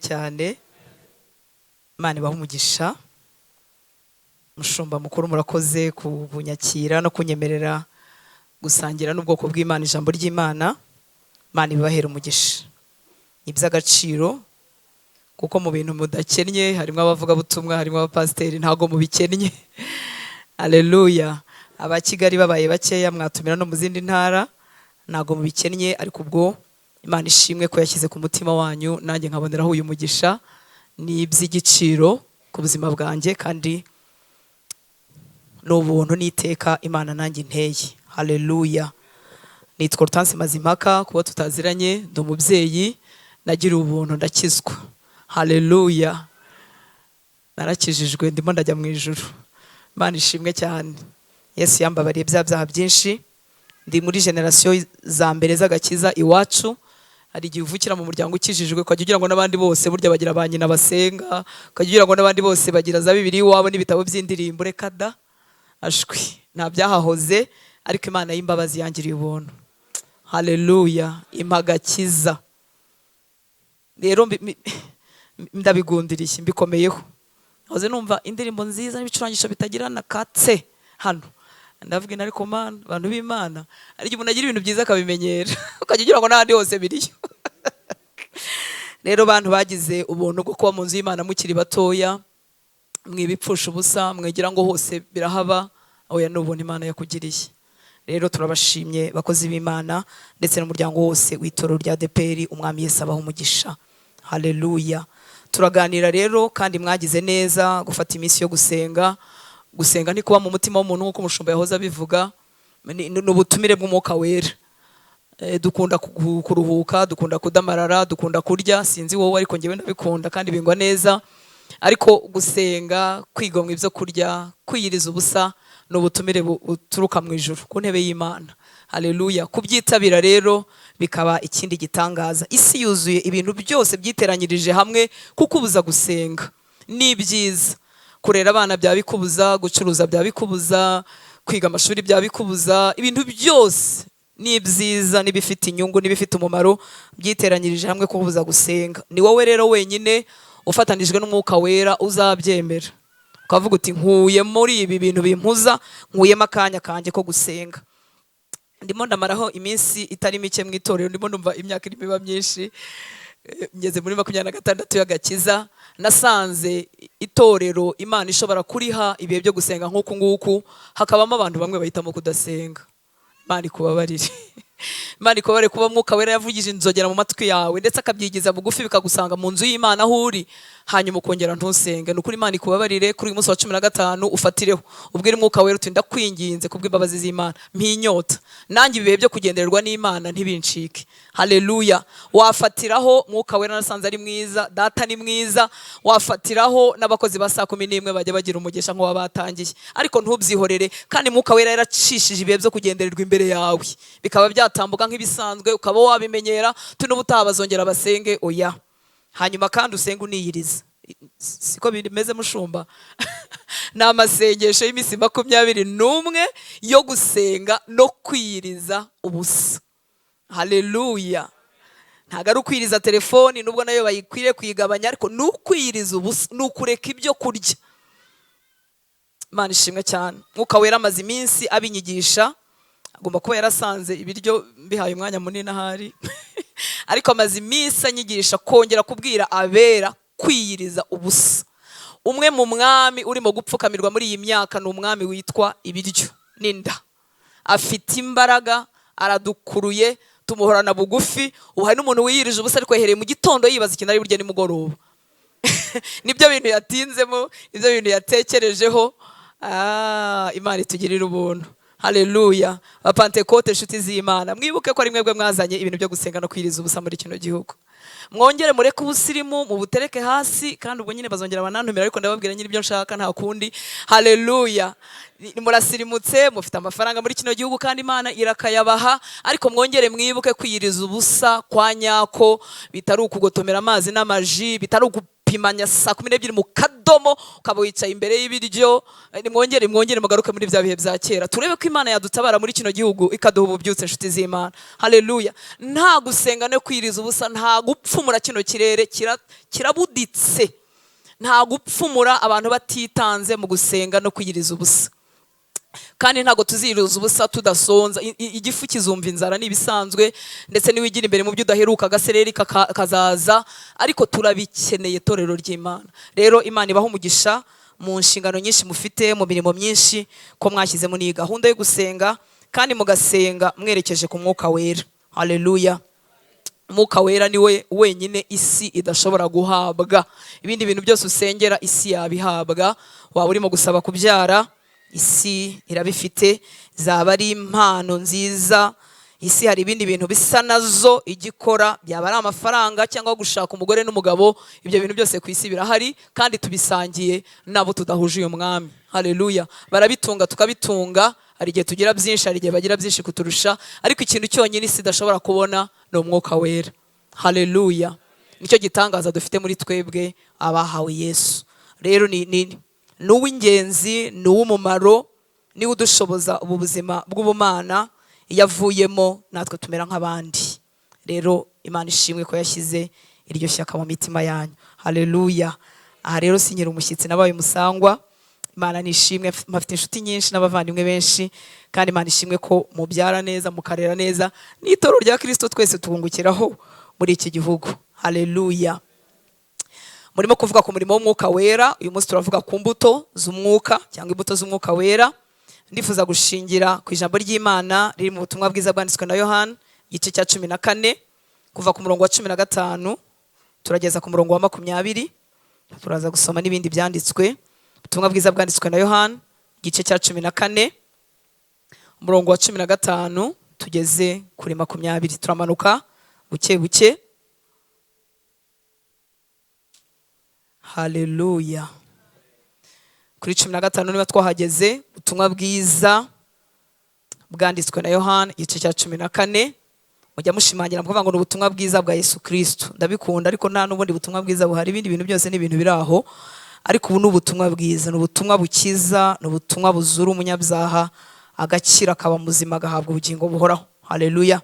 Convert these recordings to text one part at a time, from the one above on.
cyane. Imana ibahe umugisha. Mushumba mukuru murakoze kubunyakira no kunyemerera gusangira n'ubwoko bw'Imana ijambo ry'Imana. Imana ibahera umugisha. Iby'agaciro kuko mu bintu mudakennye harimo abavuga butumwa, harimo abapasiteri, ntago mubikennye. Haleluya. Aba Kigali babaye bakeya mwatumira no mu zindi ntara, ntago mubikennye, ariko ubwo Imana ishimwe ko yashyize ku mutima wanyu, nanjye nkaboneraho uyu mugisha. Ni iby'igiciro ku buzima bwanjye kandi n'ubuntu n'iteka Imana nanjye nteye. Haleluya. Nitwa Hortense MAZIMPAKA, kuba tutaziranye, ndi umubyeyi, nagira ubuntu ndakizwa. Haleluya. Narakijijwe ndimo ndajya mu ijuru. Imana ishimwe cyane. Yesu yambabariye byaha byinshi. Ndi muri generation za mbere z'agakiza iwacu. Hari igihe uvukira mu muryango ukijijwe ukajya ugira ngo n'abandi bose burya bagira ba nyina basenga, ukajya ugira ngo n'abandi bose bagira za Bibiliya iwabo n'ibitabo by'indirimbo. Reka da, ashwi nta byahahoze, ariko Imana y'imbabazi yangiriye ubuntu. Haleluya. Impagakiza rero ndabigundiriye, mbikomeyeho. Hoze numva indirimbo nziza n'ibicurangisho bitagira na katse hano, ndavuga ariko Mana, abantu b'Imana ari igihe umuntu agira ibintu byiza akabimenyera ukajya ugira ngo n'ahandi hose biriyo. Rero bantu bagize ubuntu bwo kuba mu nzu y'Imana mukiri batoya, mwibipfusha ubusa, mwegira ngo hose birahaba, oya n'ubuntu Imana yakugiriye. Rero turabashimye bakozi b'Imana ndetse n'umuryango wose w'itorero rya ADEPR. Umwami Yesu abaho umugisha. Haleluya. Turaganira rero kandi mwagize neza gufata iminsi yo gusenga. Gusenga ni kuba mu mutima w'umuntu nk'uko umushumba yahoze abivuga, n'ubutumire bw'Umwuka Wera. Dukunda kuruhuka, dukunda kudamarara, dukunda kurya, sinzi wowe ariko njyewe ndabikunda kandi bingwa neza. Ariko gusenga, kwigomwa ibyo kurya, kwiyiriza ubusa, n'ubutumire buturuka mu ijuru ku ntebe y'Imana. Haleluya. Kubyitabira rero bikaba ikindi gitangaza. Isi yuzuye ibintu byose byiteranyirije hamwe kukubuza gusenga. Ni byiza. Kurera abana byabikubuza, gucuruza byabikubuza, kwiga amashuri byabikubuza, ibintu byose ni byiza, nibifite inyungu, nibifite umumaro, byiteranyirije hamwe kukubuza gusenga. Ni wowe rero wenyine ufatanijwe n'Umwuka Wera uzabyemera. Ukavuga uti nkuye muri ibi bintu bimpuza, nkuyemo akanya kanjye ko gusenga. Ndimo ndamaraho iminsi itari mike mu itorero, ndimo ndumva imyaka irimo iba myinshi. Ngeze muri 26 y'agakiza, nasanze itorero Imana ishobora kuriha ibihe byo gusenga nk'uku nguku, hakabamo abantu bamwe bahitamo kudasenga. Imana ikubabarire. Imana ikubabarire kuba Mwuka Wera yavugije inzogera mu matwi yawe ndetse akabyigiza bugufi bikagusanga mu nzu y'Imana aho uri, hanyuma ukongera ntusenge. Nukuri Imana ikubabarire. Kuri uyu munsi wa 15 ufatireho ubwire Mwuka Wera uti ndakwinginze kubw'imbabazi z'Imana, mpinyota nanjye ibihe byo kugendererwa n'Imana ntibincike. Haleluya. Wafatiraho Mwuka Wera, nasanze ari mwiza, data ni mwiza. Wafatiraho n'abakozi ba saa 11 bajya bagira umugisha nk'uwa batangiye, ariko ntubyihorere. Kandi Mwuka Wera yaracishije ibihe byo kugendererwa imbere yawe, bikaba byatambuka nk'ibisanzwe, ukaba wabimenyera. Tunubutaha bazongera basenge, oya. Hanyuma kandi usenge uniyiriza. Siko bimeze mushumba? Ni amasengesho y'iminsi 21 yo gusenga no kwiyiriza ubusa. Haleluya. Ntago ari ukwiriza telefoni, nubwo nayo bayikwiriye kuyigabanya, ariko n'ukwiriza ubusa, n'ukureka ibyo kurya. Imana ishimwe cyane. Mwuka Wera amaze iminsi abinyigisha, agomba kuba yarasanze ibiryo bihaye umwanya munini ahari. Ariko amaze iminsi anyigisha kongera kubwira abera kwiyiriza ubusa. Umwe mu mwami urimo gupfukamirwa muri iyi myaka ni umwami witwa ibiryo n'inda. Afite imbaraga, aradukuruye, tumuhorana bugufi. Ubu hari n'umuntu wiyirije ubusa ariko yahereye mu gitondo yibaza ikintu ari burya nimugoroba. Nibyo bintu yatinzemo, ibyo bintu yatekerejeho. Imana itugirira ubuntu. Haleluya. Apantekote inshuti z'Imana, mwibuke ko ari mwebwe mwazanye ibintu byo gusenga no kwiriza ubusa muri kino gihugu. Mwongere mureke ubusirimu mu butereke hasi, kandi ubwo nyine bazongera banantumira, ariko ndababwira nyine ibyo nshaka nta kundi. Haleluya. Murasirimutse, mufite amafaranga muri kino gihugu kandi Imana irakayabaha, ariko mwongere mwibuke kwiyiriza ubusa kwa nyako, bitari ukugotomera amazi n'amaji, bitari gupimanya saa 12 mu kadomo ukaba wicaye imbere y'ibiryo mwongere mugaruke muri bya bihe bya kera turebe ko Imana yadutabara muri kino gihugu ikaduha ububyutse inshuti z'Imana. Haleluya. Nta gusenga no kwiriza ubusa, nta gupfumura kino kirere kirabuditse, nta gupfumura abantu batitanze mu gusenga no kwiriza ubusa. Kandi ntago tuziruza ubusa tudasonza, igifu kizumva inzara nibisanzwe, ndetse niwigira imbere mu byo udaheruka gasereri kazaza, ariko turabikeneye torero ry'Imana. Rero Imana ibaho umugisha mu nshingano nyinshi mufite, mu mirimo myinshi, ko mwashyizemo ni gahunda yo gusenga, kandi mugasenga mwerekeje ku Mwuka Wera. Haleluya. Mwuka Wera niwe wenyine isi idashobora guhabwa. Ibindi bintu byose usengera isi yabihabwa. Waba urimo gusaba kubyara, isi irabifite, zaba ari impano nziza, isi hari ibindi bintu bisa nazo igikora, byaba ari amafaranga cyangwa gushaka umugore n'umugabo, ibyo bintu byose ku isi birahari, kandi tubisangiye nabo tudahuje uyu mwami. Haleluya. Barabitunga tukabitunga, hari igihe tugira byinshi, hari igihe bagira byinshi kuturusha, ariko ikintu cyonyine isi idashobora kubona ni Umwuka Wera. Haleluya. Nicyo gitangaza dufite muri twebwe abahawe Yesu. Rero ni uw'ingenzi, ni uw'umumaro, niwe udushoboza ubu buzima bw'ubumana. Iyo avuyemo natwe tumera nk'abandi. Rero Imana ishimwe ko yashyize iryo shyaka mu mitima yanyu. Haleluya. Aha rero sinyira umushyitsi, nabaye umusangwa. Imana nishimwe, mfite inshuti nyinshi n'abavandimwe benshi, kandi Imana ishimwe ko mubyara neza, mukarera neza, n'itoro rya Kristo twese tubungukiraho muri iki gihugu. Haleluya. Murimo kuvuga ku murimo w'Umwuka Wera, uyu munsi turavuga ku mbuto z'umwuka cyangwa imbuto z'Umwuka Wera. Ndifuza gushingira ku ijambo ry'Imana riri mu butumwa bwiza bwanditswe na Yohana igice cya 14 kuva ku murongo wa 15 turageza ku murongo wa 20. Turaza gusoma n'ibindi byanditswe. Ubutumwa bwiza bwanditswe na Yohana igice cya 14 umurongo wa 15 tugeze kuri 20. Turamanuka buke buke. Haleluya. Kuri 15 niba twahageze. Ubutumwa bwiza bwanditswe na Yohana igice cya 14. Mujya mushimangira mvuga ngo ubutumwa bwiza bwa Yesu Kristo. Ndabikunda, ariko nta n'ubundi butumwa bwiza buhari, ibindi bintu byose ni ibintu biraho, ariko ubu ni ubutumwa bwiza, ni ubutumwa bukiza, ni ubutumwa buzura umunyabyaha agakira, akaba muzima, agahabwa ubugingo buhoraho. Haleluya.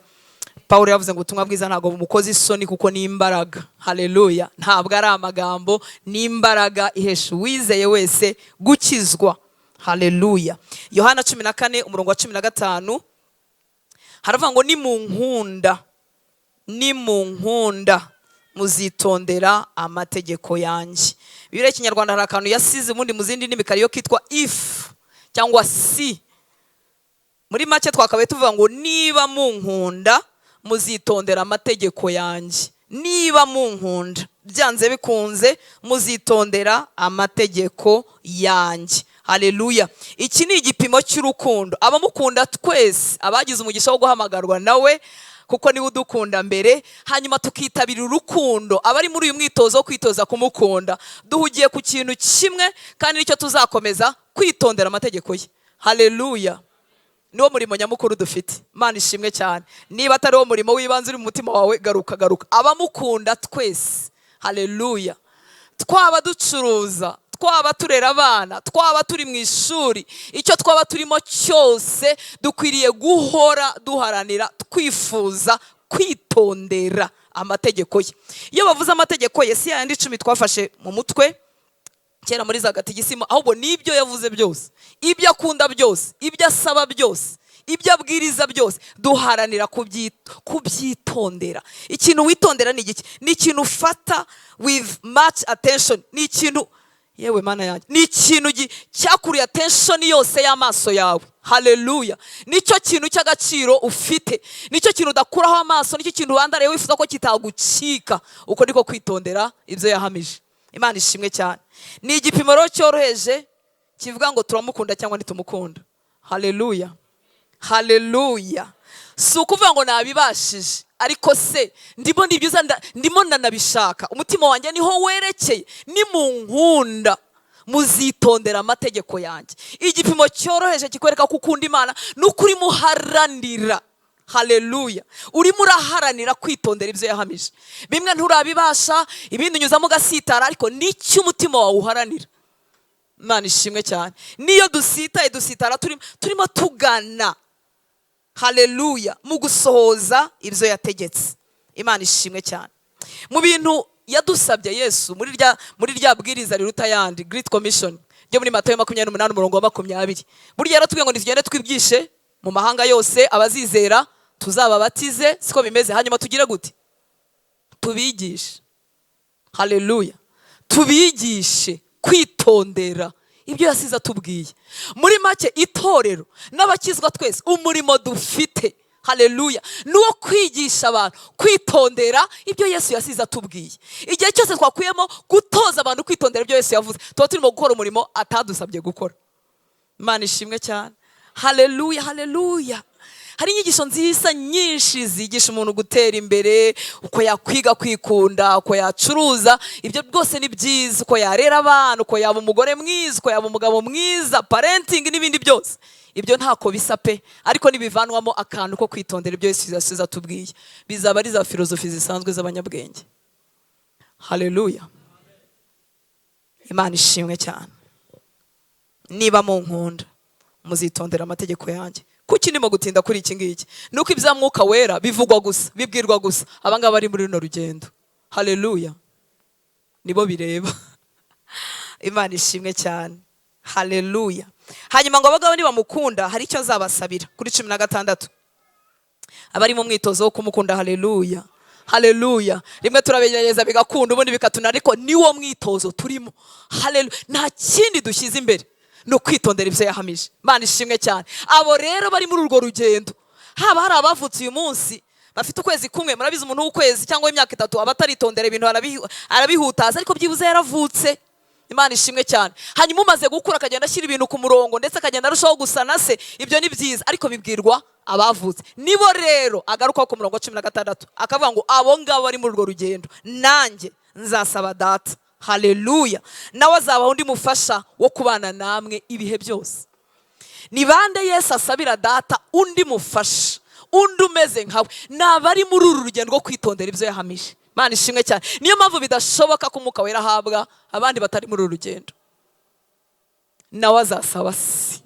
Paulo yavuze ngo ubutumwa bwiza ntago bumukoze isoni kuko ni imbaraga. Haleluya. Ntabwo ari amagambo, ni imbaraga ihesha uwizeye wese gukizwa. Haleluya. Yohana 14 umurongo wa 15 haravuga ngo nimunkunda muzitondera amategeko yanjye. Bibiri y'Ikinyarwanda hari akantu yasize, ubundi mu zindi ndimi kariyo kitwa if cyangwa si. Muri make twakabaye tuvuga ngo niba munkunda muzitondera amategeko yanjye. Niba munkunda, byanze bikunze, muzitondera amategeko yanjye. Haleluya. Iki ni igipimo cy'urukundo. Abamukunda twese, abagize umugisha wo guhamagarwa nawe, kuko niwe udukunda mbere, hanyuma tukitabira urukundo. Abari muri uyu mwitozo wo kwitoza kumukunda, duhugiye ku kintu kimwe, kandi nicyo tuzakomeza kwitondera amategeko ye. Haleluya. Niwo murimo nyamukuru dufite. Imana ishimwe cyane. Niba atari wo murimo w'ibanze uri mu mutima wawe, garuka. Abamukunda twese. Haleluya. Twaba ducuruza, twaba turera abana, twaba turi mu ishuri, icyo twaba turimo cyose, dukwiriye guhora duharanira, twifuza kwitondera amategeko ye. Iyo bavuze amategeko ye, si yandi 10 twafashe mu mutwe kera muri za gatigisimo, ahubwo nibyo yavuze byose, ibyo akunda byose, ibyo asaba byose, ibyo abwiriza byose, duharanira kubyitondera. Ikintu witondera ni iki? Ni ikintu ufata with much attention. Ni ikintu, yewe mana yanjye, ni ikintu cyakuriye attention yose y'amaso yawe. Haleluya. Nicyo kintu cy'agaciro ufite, nicyo kintu udakuraho amaso, nicyo kintu wandariye wifuza ko kitagucika. Uko niko kwitondera ibyo yahamije. Imana ishimwe cyane. Ni igipimo rero cyoroheje kivuga ngo turamukunda cyangwa ntitumukunda. Haleluya. Haleluya. Si ukuvuga ngo nabibashije, ariko se ndimo nanabishaka, umutima wanjye niho werekeye. Nimunkunda muzitondera amategeko yanjye. Igipimo cyoroheje kikwereka ko ukunda Imana, n'ukuri muharanira Haleluya. Urimo uraharanira kwitondera ibyo yahamije. Bimwe nturabibasha, ibindi unyuzamo ugasitara, ariko n'icyo umutima wawe uharanira. Imana ishimwe cyane. Niyo dusitara turimo tugana. Haleluya. Mu gusohoza ibyo yategetse. Imana ishimwe cyane. Mu bintu yadusabye Yesu muri rya bwiriza riruta yandi, Great Commission, ryo muri Matayo 28:20. Burya yaratubwiye ngo nitugende twibyishe mu mahanga yose, abazizera tuzababatize, siko bimeze. Hanyuma tugire gute? Tubigishe. Haleluya. Tubigishe kwitondera ibyo yasize atubwiye. Muri make itorero n'abakizwa twese umurimo dufite, haleluya, nuwo kwigisha abantu kwitondera ibyo Yesu yasize atubwiye. Igihe cyose twakuyemo gutoza abantu kwitondera ibyo Yesu yavuze, tuba turimo gukora umurimo atadusabye gukora. Imana ishimwe cyane. Haleluya, haleluya. Hari inyigisho nziza nyinshi zigisha umuntu gutera imbere, uko yakwiga kwikunda, uko yacuruza, ibyo byose ni byiza, uko yarera abana, uko yaba umugore mwiza, uko yaba umugabo mwiza, parenting n'ibindi byose. Ibyo ntako bisa pe, ariko nibivanwamo akantu ko kwitondera ibyo Yesu yasize atubwiye, bizaba ari za filozofi zisanzwe z'abanyabwenge. Haleluya. Imana ishimwe cyane. Niba mu nkunda, muzitondera amategeko yanjye. Kuki ndimo gutinda kuri iki ngiki? Nuko ibya Mwuka Wera bivugwa gusa, bibwirwa gusa abanga bari muri runo rugendo. Haleluya. Nibo bireba. Imana ishimwe cyane. Haleluya. Hanyuma ngo abagabo nibamukunda hari icyo azabasabira kuri 16. Abari mu mwitozo wo kumukunda. Haleluya. Haleluya. Rimwe turabegereza bigakunda, ubundi bikatuna, ariko niwo mwitozo turimo. Haleluya. Nta kindi dushyize imbere no kwitondera ibyo yahamije. Imana ishimwe cyane. Abo rero bari muri urwo rugendo, haba hari abavutse uyu munsi bafite ukwezi kumwe, murabizi umuntu w'ukwezi cyangwa imyaka 3 abataritondera ibintu arabihutaza, ariko byibuze yaravutse. Imana ishimwe cyane. Hanyuma umaze gukura akagenda ashyira ibintu ku murongo, ndetse akagenda arushaho gusa na se. Ibyo ni byiza, ariko bibwirwa abavutse. Nibo rero agaruka ku murongo 16 akavuga ngo abo ngabo bari muri urwo rugendo nanjye nzasaba Data. Haleluya. Nawe azabaho undi mufasha wo kubana namwe ibihe byose. Ni bande Yesu asabira Data undi mufasha, undi umeze nkawe? Nabari muri uru rugendo rwo kwitondera ibyo yahamije. Imana ishimwe cyane. Niyo mpamvu bidashoboka ko Umwuka Wera ahabwa abandi batari muri uru rugendo. Nawe azasaba si.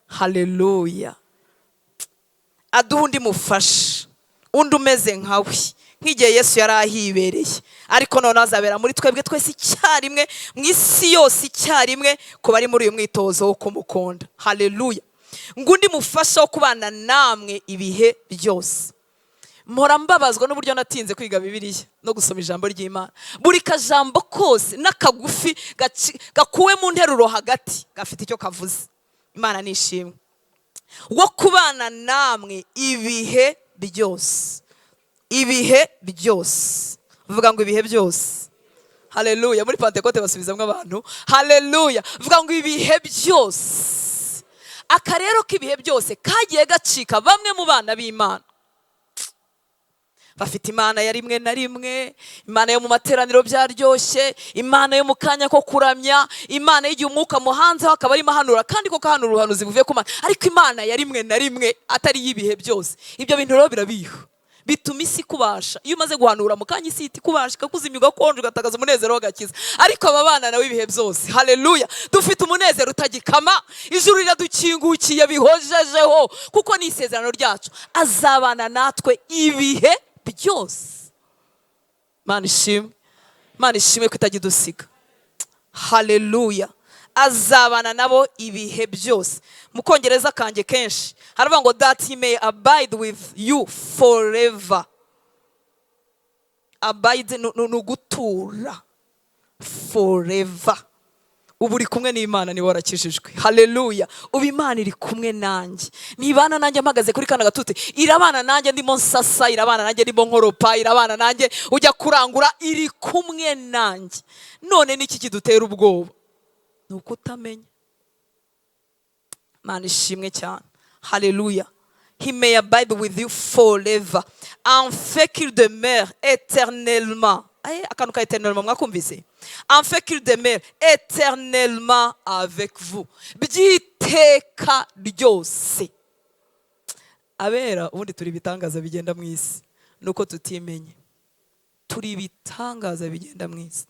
Haleluya. Aduha undi mufasha, undi umeze nkawe, nk'igihe Yesu yari ahibereye, ariko none azabera muri twebwe twese icyarimwe, mu isi yose icyarimwe, ko bari muri uyu mwitozo wo kumukunda. Haleluya. Ngundi mufasha wo kubana namwe ibihe byose. Mpora mbabazwa n'uburyo natinze kwiga Bibiliya no gusoma ijambo ry'Imana. Buri kajambo kose n'akagufi gakuwe mu nteruro hagati gafite icyo kavuze. Imana nishimwe. Wo kubana namwe ibihe byose. Ibihe byose. Vuga ngo ibihe byose. Haleluya. Muri Pentecoste basubizamwe abantu. Haleluya. Vuga ngo ibihe byose. Akarero k'ibihe byose kagiye gacika bamwe mu bana b'Imana. Bafite Imana ya rimwe na rimwe, Imana yo mu materaniro byaryoshye, Imana yo mu kanya ko kuramya, Imana y'igihe umwuka muhanze hakaba ari mahanura, kandi ko kahanura ubuhanuzi buvuye ku Mana, ariko Imana ya rimwe na rimwe atari y'ibihe byose. Ibyo bintu rero birabiha, bituma isi kubasha. Iyo umaze guhanura mu kanya isi ikubasha, ikakuzimya ugakonje, ugatagaza umunezero w'agakiza. Ariko aba bana nawe ibihe byose, haleluya, dufite umunezero utagikama. Ijuru riradukingukiye bihojejeho, kuko ni isezerano ryacu, azabana natwe ibihe byose. Imana ishimwe. Imana ishimwe ko itagidusiga. Haleluya. Azabana nabo ibihe byose. Mu Kongereza kanjye kenshi haravuga ngo that he may abide with you forever. Abide nugutura forever. Ubu uri kumwe n'Imana, ni warakijijwe. Haleluya. Ubu Imana iri kumwe nanjye, nibana nanjye mpagaze kuri kana gatute, irabana nanjye ndimo nsasa, irabana nanjye ndimo nkoropa, irabana nanjye ujya kurangura, iri kumwe nanjye. None niki kidutera ubwoba? Nuko utamenya. Imana ishimwe cyane. Haleluya. He may abide with you forever, afin qu'il demeure éternellement. Akantu ka éternellement mwakumvise? Afin qu'il demeure éternellement avec vous. Byiteka ryose. abera ubundi turi ibitangaza bigenda mu isi nuko tutimenye. Turi ibitangaza bigenda mu isi.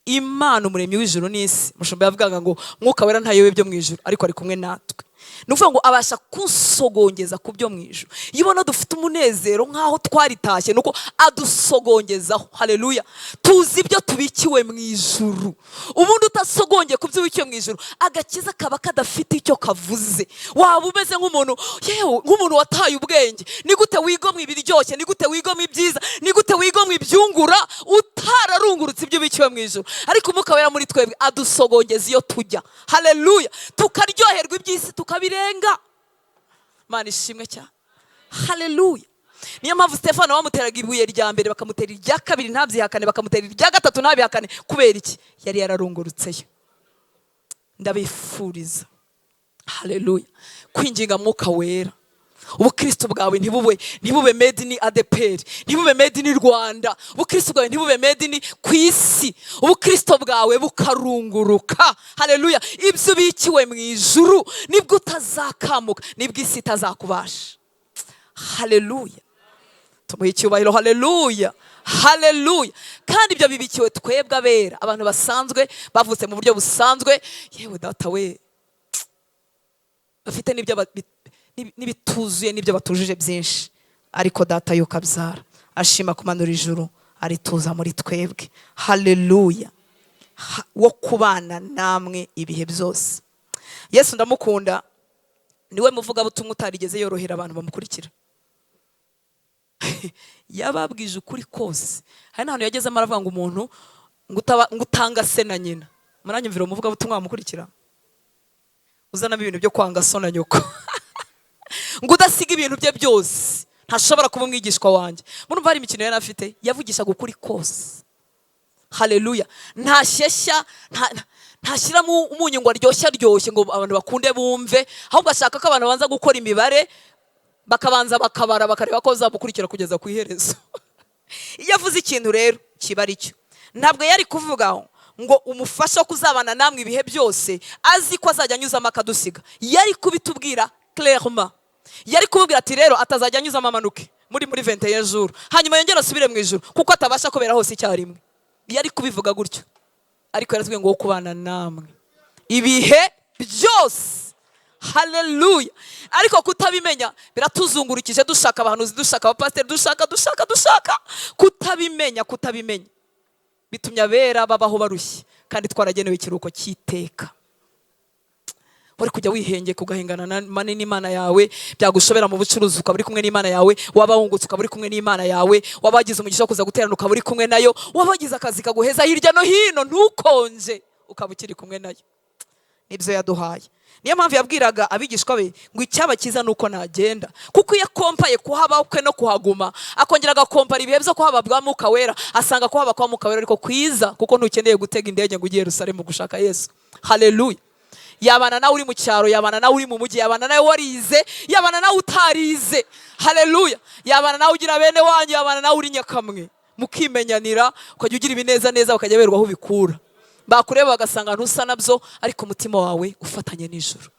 Imana umuremyi w'ijuru n'isi, mushumba yavugaga ngo Mwuka Wera ntayobe byo mu ijuru ariko ari kumwe natwe. Nuvuga ngo abasha kusogongeza ku byo mu ijuru. Yibona dufite umunezero nkaho twaritashye nuko adusogongezaho. Haleluya. Tuzi ibyo tubikiwe mu ijuru. Ubundi utasogongeye ku byo bikiwe mu ijuru, agakiza kaba kadafite icyo kavuze. Waba umeze nk'umuntu, yewe nk'umuntu wataye ubwenge. Ni gute wigomwa ibiryoshye, ni gute wigomwa ibyiza, ni gute wigomwa ibyungura utararungurutse ibyo bikiwe mu ijuru. Ariko Umwuka Wera muri twebwe adusogongeza iyo tujya. Haleluya. Tukaryoherwa iby'isi tukabirenga. Mana ishimwe cyane. Haleluya. Niyo mpamvu Stefano bamuteraga ibuye rya mbere bakamutera irya kabiri ntabyihakane, bakamutera irya gatatu ntabihakane. Kubera iki? Yari yararungurutseyo. Ndabifuriza, haleluya, kwinginga Mwuka Wera. Ubukristo bwawe ntibube made in ADPR, ntibube made in Rwanda. Ubukristo bwawe ntibube made in kwisi. Ubukristo bwawe bukarunguruka. Haleluya. Ibyo bikiwe mu ijuru nibwo utazakamuka, nibwo isi itazakubasha. Haleluya. Tumuhe icyubahiro. Haleluya. Haleluya. Kandi ibyo bibikiwe twebwe abera, abantu basanzwe bavutse mu buryo busanzwe. Yewe data we, bafite n'ibituzuye n'ibyo batujije byinshi, ariko data yuko abyara ashima kumanura ijuru arituza muri twebwe. Haleluya. Wo kubana namwe ibihe byose. Yesu ndamukunda, niwe muvugabutumwa utarigeze yorohera abantu bamukurikira. Yababwije ukuri kose. Hari n'ahantu yagezemo aravuga ngo umuntu ngutanga se na nyina. Muranyumvira umuvugabutumwa bamukurikira? Uzanamo ibintu byo kwanga so na nyoko. Ngo udasiga ibintu bye byose, ntashobora kuba umwigishwa wanjye. Murumva hari imikino yari afite, yavugishaga ukuri kose. Haleluya. Ntashyeshya, ntashyiramo umunyu ngo aryoshye ngo abantu bakunde bumve, ahubwo ashaka ko abantu banza gukora imibare, bakabanza bakabara bakareba ko bazamukurikira kugeza ku iherezo. Iyo avuze ikintu rero kiba ari cyo. Ntabwo yari kuvuga ngo umufasha kuzabana namwe ibihe byose azi ko azajya anyuzamo akadusiga. Yari kubitubwira clairement. Yari kububwira ati rero atazajya anyuzamo amanuke muri 21 jours, hanyuma yongera asubire mu ijuru kuko atabasha kubera hose icyarimwe. Yari kubivuga gutyo, ariko yaratubwiye ngo kubana namwe ibihe byose. Haleluya. Ariko kutabimenya biratuzungurukije, dushaka abahanuzi, dushaka abapasiteri, dushaka kutabimenya bitumye abera babaho barushye, kandi twaragenewe ikiruhuko cy'iteka. Wari kujya wihengeka ugahengana n'Imana yawe, byagushobera mu bucuruzi ukaba uri kumwe n'Imana yawe, wabahungutse ukaba uri kumwe n'Imana yawe, wabagize umugisha wo kuza guterana ukaba uri kumwe nayo, wabagize akazi kaguheza hirya no hino ntukonje ukaba ukiri kumwe nayo. Nibyo yaduhaye. Niyo mpamvu yabwiraga abigishwa be ngo icyaba cyiza nuko nagenda, kuko iyo kompaye kuhaba kwe no kuhaguma, akongera agakompara ibihe byo kuhaba bwa Mwuka Wera, asanga kuhaba kwa Mwuka Wera ariko kwiza, kuko ntukeneye gutega indege ngo ugiye Yerusalemu gushaka Yesu. Haleluya. Yabana nawe uri mu cyaro, yabana nawe uri mu mujyi, yabana nawe warize, yabana nawe utarize. Haleluya. Yabana nawe ugira bene wanyu, yabana nawe uri nyakamwe, mukimenyanira, ukajya ugira ibineza neza, ukajya berwa aho bikura. Bakureba bagasanga ntusa nabyo, ariko umutima wawe ufatanye n'ijuru.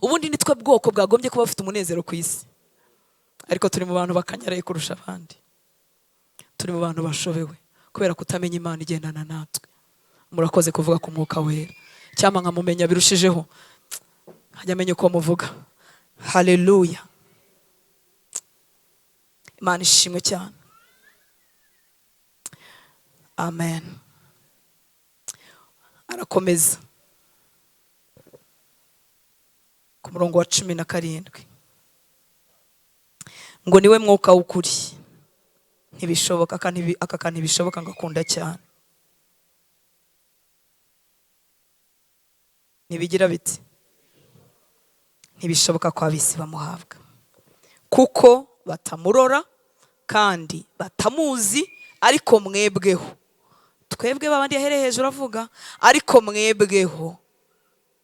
Ubundi nitwe bwoko bwagombye kuba bafite umunezero ku isi, ariko turi mu bantu bakanyaraye kurusha abandi. Turi mu bantu bashobewe kubera kutamenya Imana igendana natwe. Murakoze kuvuga ku Mwuka Wera. Cyama nkamumenya birushijeho, hajya amenya uko muvuga. Haleluya. Imana ishimwe cyane. Amen. Arakomeza ku murongo wa 17 ngo niwe mwuka w'ukuri, ntibishoboka aka ntibishoboka ngakunda cyane. Nibigira biti ntibishoboka ko abisi bamuhabwa, kuko batamurora kandi batamuzi, ariko mwebweho. Twebwe babandi yahereye hejuru avuga, ariko mwebweho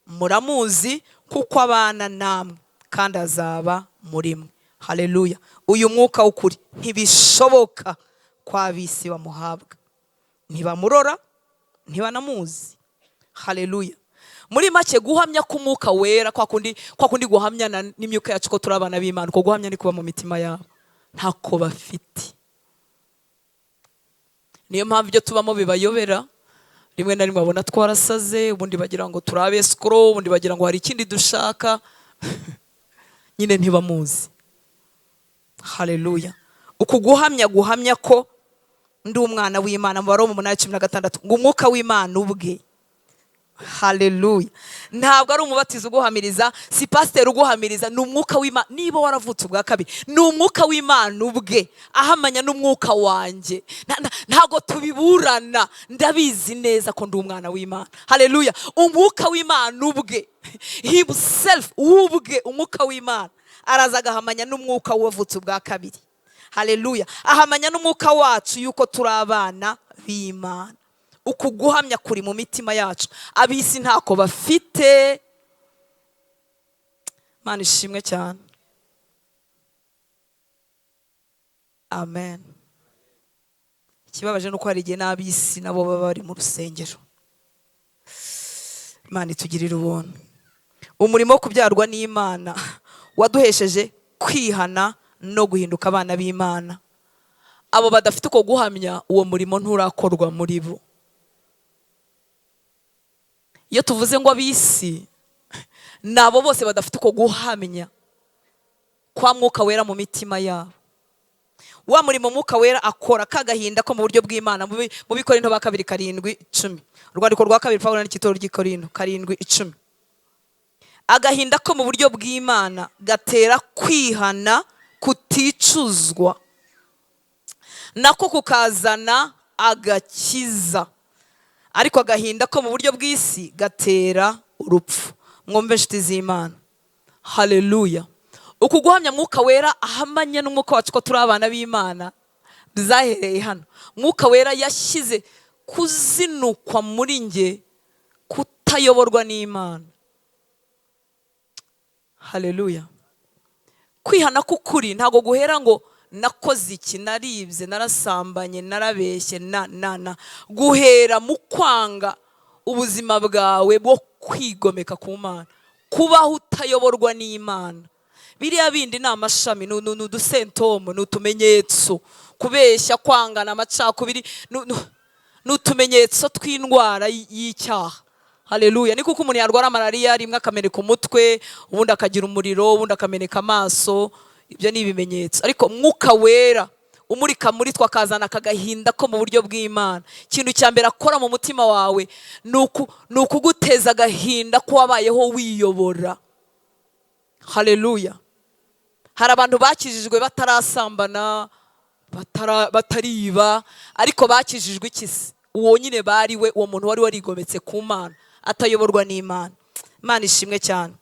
muramuzi kuko abana namwe kandi azaba muri mwe. Haleluya. Uyu mwuka w'ukuri ntibishoboka ko abisi bamuhabwa. Ntibamurora, ntibanamuzi. Haleluya. muri make guhamya k'umwuka wera kwa kundi guhamya n'imyuka yacu ko turi abana b'Imana, ko guhamya ni kuba mu mitima yabo ntako bafite. Niyo mpamvu ibyo tubamo bibayobera, rimwe na rimwe babona twarasaze, ubundi bagira ngo turabe escrow, ubundi bagira ngo hari ikindi dushaka nyine ntibamuzi. Haleluya. Uku guhamya ko ndi umwana w'Imana mu Baroma 8:16 ngo umwuka w'Imana ubwe. Haleluya. Ntabwo ari umubatizo uguhamiriza, si pastor uguhamiriza, ni umwuka w'Imana. Niba waravutse ubwa kabiri, ni umwuka w'Imana ubwe ahamanya n'umwuka wanjye. Ntabwo tubiburana, ndabizi neza ko ndi umwana w'Imana. Haleluya. Umwuka w'Imana ubwe, himself ubwe, umwuka w'Imana araza agahamanya n'umwuka wavutse ubwa kabiri. Haleluya. Ahamanya n'umwuka wacu yuko turi abana b'Imana. Uku guhamya kuri mu mitima yacu, abisi ntako bafite. Mana ishimwe cyane. Amen. Ikibabaje nuko hari igihe n'abisi nabo baba bari mu rusengero. Imana itugirira ubuntu. Umurimo wo kubyarwa n'Imana waduhesheje kwihana no guhinduka abana b'Imana. Abo badafite uko guhamya, uwo murimo nturakorwa muri bo. Iyo tuvuze ngo abisi, nabo bose badafite uko guhamya kwa mwuka wera mu mitima yabo. Wa murimo mwuka wera akora kagahinda ko mu buryo bw'Imana mu Bikorinto ba 2:7-10. Urwandiko rwa 2 Pawulo n'ikitoro ry'Ikorinto 7:10. Agahinda ko mu buryo bw'Imana gatera kwihana kuticuzwa, nako kukazana agakiza. Ariko agahinda ko mu buryo bw'isi gatera urupfu. Mwumve inshuti z'Imana. Haleluya. Uku guhamya mwuka wera ahamanya n'umwuka wacu ko turi abana b'Imana bizahereye hano. Mwuka wera yashyize kuzinukwa muri nge kutayoborwa n'Imana. Haleluya. Kwihana k'ukuri ntago guhera ngo nakoze iki, naribye, narasambanye, narabeshye, guhera mu kwanga ubuzima bwawe bwo kwigomeka ku Mana, kubaho utayoborwa n'Imana. Biriya bindi ni amashami, n'udusentomo, n'utumenyetso. Kubeshya, kwangana, amacakubiri, n'utumenyetso tw'indwara y'icyaha. Haleluya. Ni kuko umuntu yarwara malaria rimwe akameneka umutwe, ubundi akagira umuriro, ubundi akameneka amaso. Ibyo ni ibimenyetso. Ariko mwuka wera umurika muri twakazana kagahinda ko mu buryo bw'Imana. Ikintu cya mbere akora mu mutima wawe ni ukuguteza agahinda ko wabayeho wiyobora. Haleluya. Hari abantu bakijijwe batarasambana, batariba, ariko bakijijwe ikisi. Uwo nyine bari we, uwo muntu wari warigometse ku Mana, atayoborwa n'Imana. Imana ishimwe cyane.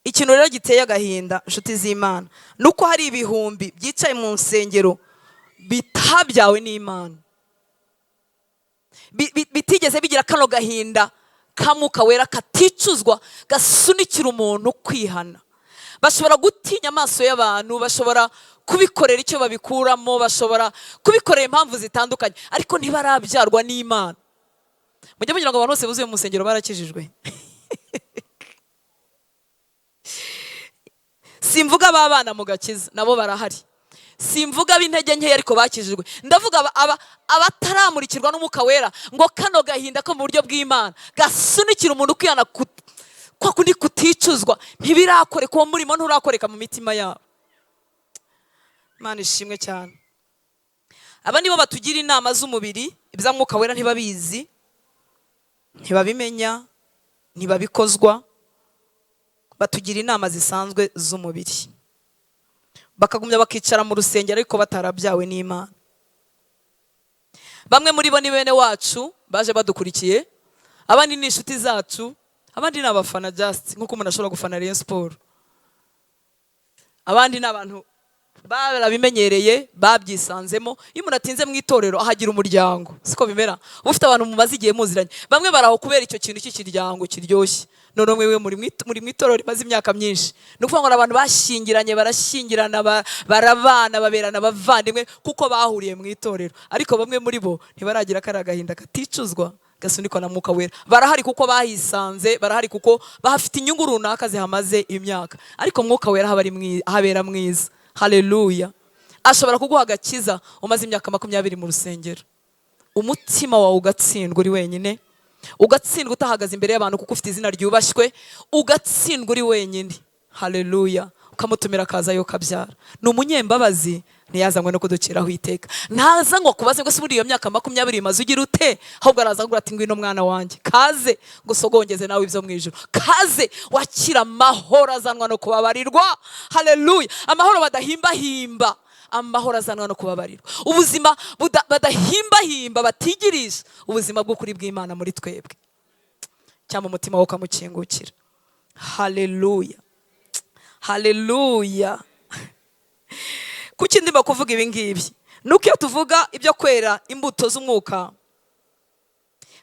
Ikintu rero giteye agahinda inshuti z'Imana nuko hari ibihumbi byicaye mu nsengero bitabyawe n'Imana, bitigeze bigira kano gahinda kamuka wera katicuzwa gasunikira umuntu kwihana. Bashobora gutinya amaso y'abantu, bashobora kubikorera icyo babikuramo, bashobora kubikorera impamvu zitandukanye, ariko ntibarabyarwa n'Imana. Mujye mugira ngo abantu bose buzuye mu nsengero barakijijwe. Simvuga abana mu gakiza, nabo barahari. Simvuga b'intege nke ariko bakijijwe. Ndavuga abataramurikirwa n'umwuka wera ngo kano gahinda ko mu buryo bw'Imana gasunikira umuntu kwihana kwa kundi kuticuzwa, ntibirakore ko murimo nturakoreka mu mitima yabo. Imana ishimwe cyane. Aba nibo batugira inama z'umubiri, ibya mwuka wera ntibabizi, ntibabimenya, ntibabikozwa. Batugira inama zisanzwe z'umubiri, bakagumya bakicara mu rusengero ariko batarabyawe n'Imana. Bamwe muri bo ni bene wacu baje badukurikiye, abandi ni inshuti zacu, abandi ni abafana just nkuko umuntu ashobora gufana Rayon Sport. Abandi ni abantu barabimenyereye, babyisanzemo. Iyo umuntu atinze mu itorero ahagira umuryango, siko bimera. Ufite abantu mumaze igihe muziranye, bamwe baraho kubera icyo kintu cy'ikiryango kiryoshye. None mwewe muri mu itorero rimaze imyaka myinshi, nukuvuga ngo abantu bashingiranye, barashyingirana, barabana, baberana abavandimwe kuko bahuriye mu itorero. Ariko bamwe muri bo ntibaragira karagahinda katicuzwa gasunikwa na mwuka wera. Barahari kuko bahisanze, barahari kuko bahafite inyungu runaka zihamaze imyaka, ariko mwuka wera habera mwiza. Haleluya. Ashobora kuguha agakiza umaze imyaka 20 mu rusengero, umutima wawe ugatsindwa uri wenyine, ugatsindwa utahagaze imbere y'abantu kuko ufite izina ryubashywe, ugatsindwa uri wenyine. Haleluya. Ukamutumira akaza yo kabyara. Ni umunyembabazi, ntiyazanywe no kudukiraho iteka. Ntaza ngo kubaze ngo se muri iyo myaka 20 maze ugira ute, ahubwo araza ngo ati ngwino mwana wanjye, kaze ngo sogongeze nawe ibyo mwijuru, kaze wakira amahoro azanwa no kubabarirwa. Haleluya. Amahoro badahimbahimba, amahoro azanwa no kubabarirwa. Ubuzima badahimbahimba, batigirisha ubuzima bw'ukuri bw'Imana muri twebwe, cyangwa umutima wo kamukingukira. Haleluya. Haleluya. Kuki ndimo kuvuga ibi ngibi? Nuko iyo tuvuga ibyo kwera imbuto z'umwuka,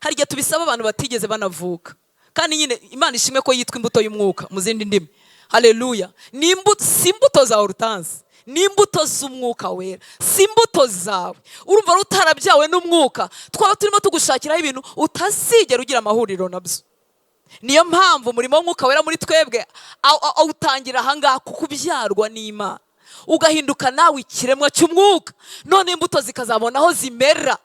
hari igihe tubisaba abantu batigeze banavuka, kandi nyine Imana ishimwe ko yitwa imbuto y'umwuka mu zindi ndimi. Haleluya. Ni imbuto, si imbuto za Hortense, ni imbuto z'umwuka wera, si imbuto zawe. Urumva rutarabyawe n'umwuka, twaba turimo tugushakiraho ibintu utazigera ugira amahuriro nabyo. Niyo mpamvu umurimo w'umwuka wera muri twebwe awutangira ahangaha, kukubyarwa n'Imana, ugahinduka nawe ikiremwa cy'umwuka, none imbuto zikazabona aho zimera,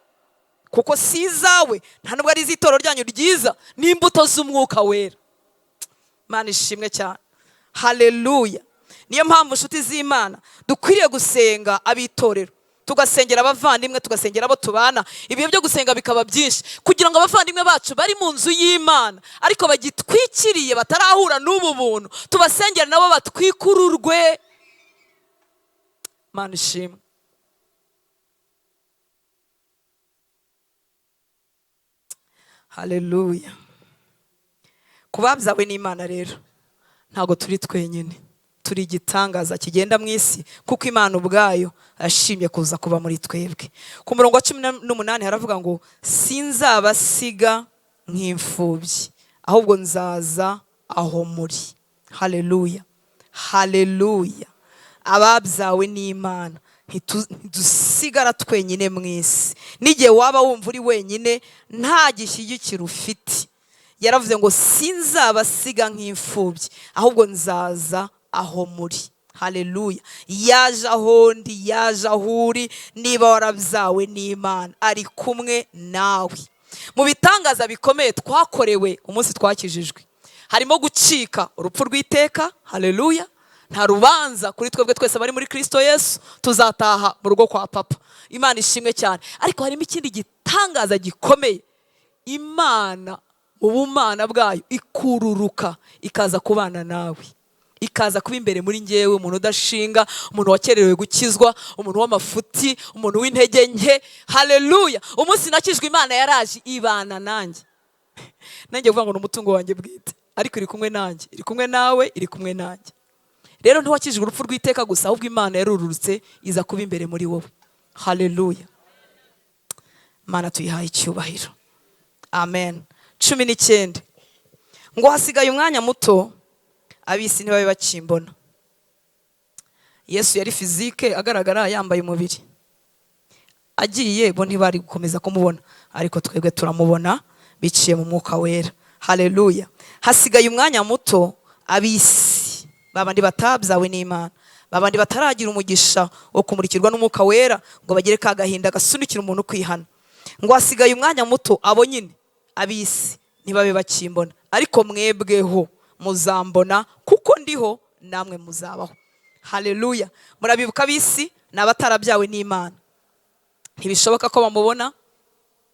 kuko si izawe, nta nubwo ari iz'itoro ryanyu ryiza, ni imbuto z'umwuka wera. Imana ishimwe cyane. Haleluya. Niyo mpamvu inshuti z'Imana dukwiriye gusenga abitorero, tugasengera abavandimwe, tugasengera abo tubana. Ibihe byo gusenga bikaba byinshi, kugira ngo abavandimwe bacu bari mu nzu y'Imana ariko bagitwikiriye, batarahura n'ubu buntu, tubasengera nabo batwikururwe. Imana ishimwe. Haleluya. Kubabyawe n'Imana rero ntago turi twenyine, turi igitangaza kigenda mu isi, kuko Imana ubwayo yashimye kuza kuba muri twebwe. Ku murongo wa 18 haravuga ngo sinzabasiga nk'imfubyi, ahubwo nzaza aho muri. Haleluya. Haleluya. Ababyawe n'Imana ntidusigara twenyine mu isi. N'igihe waba wumva uri wenyine nta gishyigikira ufite, yaravuze ngo sinzabasiga nk'imfubyi, ahubwo nzaza aho muri. Haleluya. Yaje aho ndi, yaje aho uri, niba warabyawe n'Imana ari kumwe nawe. Mu bitangaza bikomeye twakorewe umunsi twakijijwe harimo gucika urupfu rw'iteka. Haleluya. Nta rubanza kuri twebwe twese bari muri Kristo Yesu, tuzataha mu rugo kwa papa. Imana ishimwe cyane. Ariko harimo ikindi gitangaza gikomeye, Imana mu bumana bwayo ikururuka ikaza kubana nawe, ikaza kuba imbere muri njyewe, umuntu udashinga, umuntu wakerewe gukizwa, umuntu w'amafuti, umuntu w'intege nke. Haleluya. Umunsi nakijwe Imana yaraje ibana nanjye. Nanjye kuvuga ngo n'umutungo wanjye bwite, ariko iri kumwe nanjye, iri kumwe nawe, iri kumwe nanjye. Rero ntiwakijwe urupfu rw'iteka gusa, ahubwo Imana yarururutse iza kuba imbere muri wowe. Haleluya. Imana tuyihaye icyubahiro. Amen. 19 ngo hasigaye umwanya muto abisi ntibabe bakimbona. Yesu yari fizike agaragara yambaye umubiri, agiye bo ntibari gukomeza kumubona, ariko twebwe turamubona biciye mu mwuka wera. Haleluya. Hasigaye umwanya muto abisi, babandi batabyawe n'Imana, babandi bataragira umugisha wo kumurikirwa n'umwuka wera ngo bagire ka gahinda gasunikira umuntu kwihana. Ngo hasigaye umwanya muto, abo nyine abisi ntibabe bakimbona, ariko mwebweho muzambona, kuko ndiho namwe muzabaho. Haleluya. Murabibuka abisi n'abatarabyawe n'Imana, ntibishoboka ko bamubona.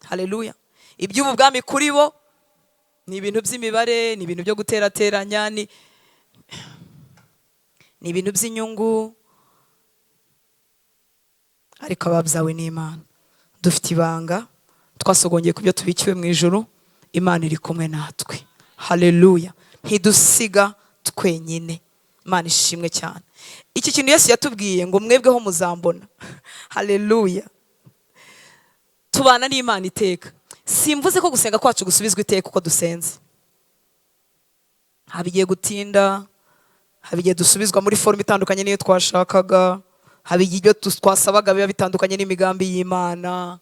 Haleluya. Iby'ubu bwami kuri bo ni ibintu by'imibare, ni ibintu byo guterateranya, ni ibintu by'inyungu. Ariko ababyawe n'Imana dufite ibanga, twasogongeye ku byo tubikiwe mu ijuru. Imana iri kumwe natwe. Haleluya. Ntidusiga twenyine. Imana ishimwe cyane. Iki kintu Yesu yatubwiye ngo mwebweho muzambona. Haleluya. Tubana n'Imana iteka. Simvuze ko gusenga kwacu gusubizwa iteka uko dusenze. Habigiye gutinda, habigiye dusubizwa muri form itandukanye niyo twashakaga, habigiye ibyo twasabaga biba bitandukanye n'imigambi y'Imana,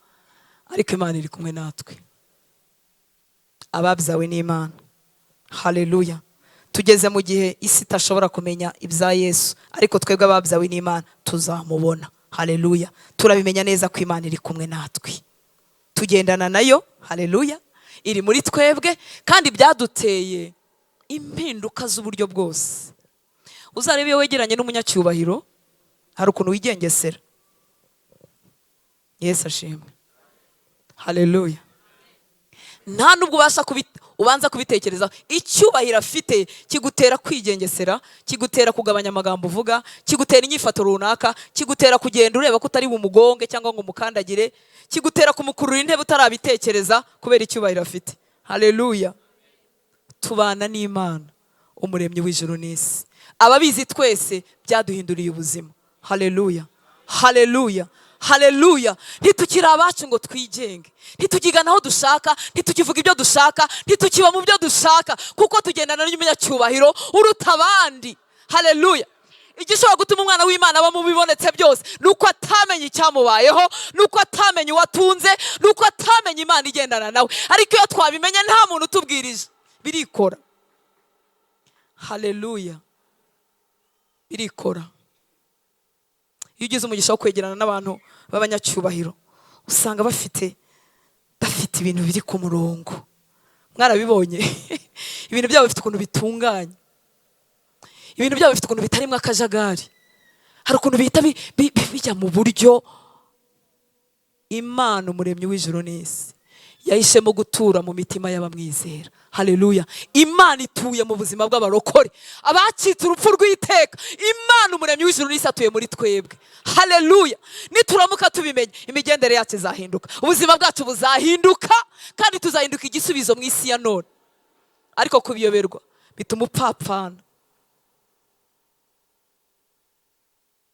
ariko Imana iri kumwe natwe. ababyawe n'Imana. Haleluya. Tugeze mu gihe isi itashobora kumenya ibya Yesu, ariko twebwe ababyawe n'Imana tuzamubona. Haleluya. Turabimenya neza ko Imana iri kumwe natwe, tugendana nayo. Haleluya. Iri muri twebwe kandi byaduteye impinduka z'uburyo bwose. Uzarebe iyo wegeranye n'umunyacyubahiro hari ukuntu wigengesera. Yesu ashimwe. Haleluya. Nta nubwo ubanza kubitekerezaho. Icyubahiro afite kigutera kwigengesera, kigutera kugabanya amagambo uvuga, kigutera inyifato runaka, kigutera kugenda ureba ko utari bumugonge cyangwa ngo umukandagire, kigutera kumukurura intebe utarabitekereza kubera icyubahiro afite. Haleluya. Tubana n'Imana, umuremyi w'ijuru n'isi. Ababizi twese byaduhinduriye ubuzima. Haleluya. Haleluya. Haleluya. Ntitukiri abacu ngo twigenge, ntitugigana aho dushaka, ntitukivuga ibyo dushaka, ntitukiba mu byo dushaka, kuko tugendana n'umunyacyubahiro uruta abandi. Haleluya. Igishobora gutuma umwana w'Imana aba mu bibonetse byose nuko atamenye icyamubayeho, nuko atamenye uwatunze, nuko atamenye Imana igendana nawe. Ariko iyo twabimenye nta muntu utubwirije, birikora. Haleluya. Birikora. Iyo ugize umugisha wo kwegerana n'abantu b'abanyacyubahiro, usanga bafite ibintu biri ku murongo. Mwarabibonye? Ibintu byabo bifite ukuntu bitunganye, ibintu byabo bifite ukuntu bitarimo akajagari, hari ukuntu bihita bijya mu buryo. Imana umuremyi w'ijuru n'isi yahisemo gutura mu mitima y'abamwizera. Haleluya. Imana ituye mu buzima bw'abarokore, abacitse urupfu rw'iteka. Imana umuremyi w'ijuru n'isi atuye muri twebwe. Haleluya. Nituramuka tubimenye, imigendere yacu izahinduka, ubuzima bwacu buzahinduka, kandi tuzahinduka igisubizo mu isi ya none. Ariko kubiyoberwa bituma upfapfana,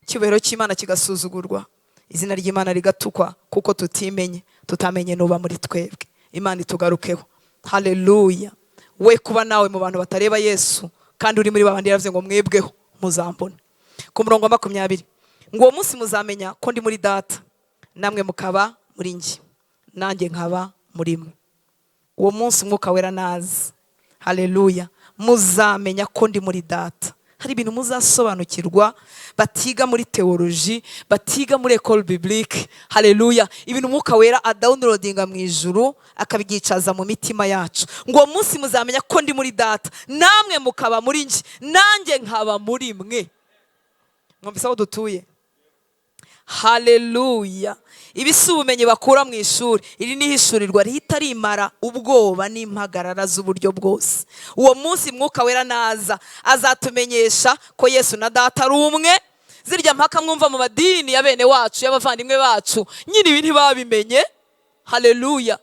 icyubahiro cy'Imana kigasuzugurwa, izina ry'Imana rigatukwa, kuko tutamenye nuba muri twebwe. Imana itugarukeho. Haleluya. We kuba nawe mu bantu batareba Yesu kandi uri muri babandi yaravuze ngo mwebweho muzambone. Ku murongo wa 20, ngo uwo munsi muzamenya ko ndi muri Data, namwe mukaba muri njye, nanjye nkaba muri mwe. Uwo munsi Umwuka Wera naza. Haleluya. Muzamenya ko ndi muri Data. Hari ibintu muzasobanukirwa batiga muri theology, batiga muri école biblique. Haleluya. Ibintu Umwuka Wera adownloadinga mu ijuru akabigicaza mu mitima yacu. Ngo uwo munsi muzamenya ko ndi muri Data, namwe mukaba muri njye, nanjye nkaba muri mwe. Mwumvise aho dutuye? Haleluya. Ibisi ubumenyi bakura mu ishuri, iri ni hishurirwa rihita rimara ubwoba n'impagarara z'uburyo bwose. Uwo munsi Mwuka Wera naza azatumenyesha ko Yesu na Data ari umwe. Zirya mpaka mwumva mu madini ya bene wacu, y'abavandimwe bacu, nyine ibi ntibabimenye. Haleluya.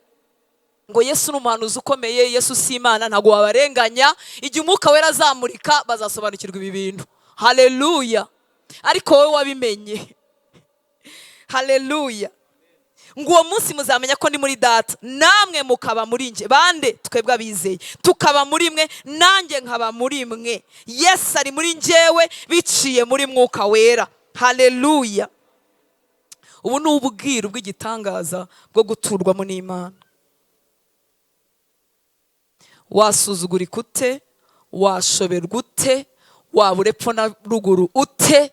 Ngo Yesu n'umuhanuzi ukomeye, Yesu si Imana, ntago wabarenganya. Igihe Umwuka Wera azamurika bazasobanukirwa ibi bintu. Haleluya. Ariko wowe wabimenye. Haleluya. Ngo uwo munsi muzamenya ko ndi muri Data, namwe mukaba muri njye. Bande? Twebwe abizeye. Tukaba muri mwe, nanjye nkaba muri mwe. Yesu ari muri njyewe biciye muri Mwuka Wera. Haleluya. Ubu ni ubwiru bw'igitangaza bwo guturwamo n'Imana. Wasuzugurika ute, washoberwa ute, waba urepfo na ruguru ute,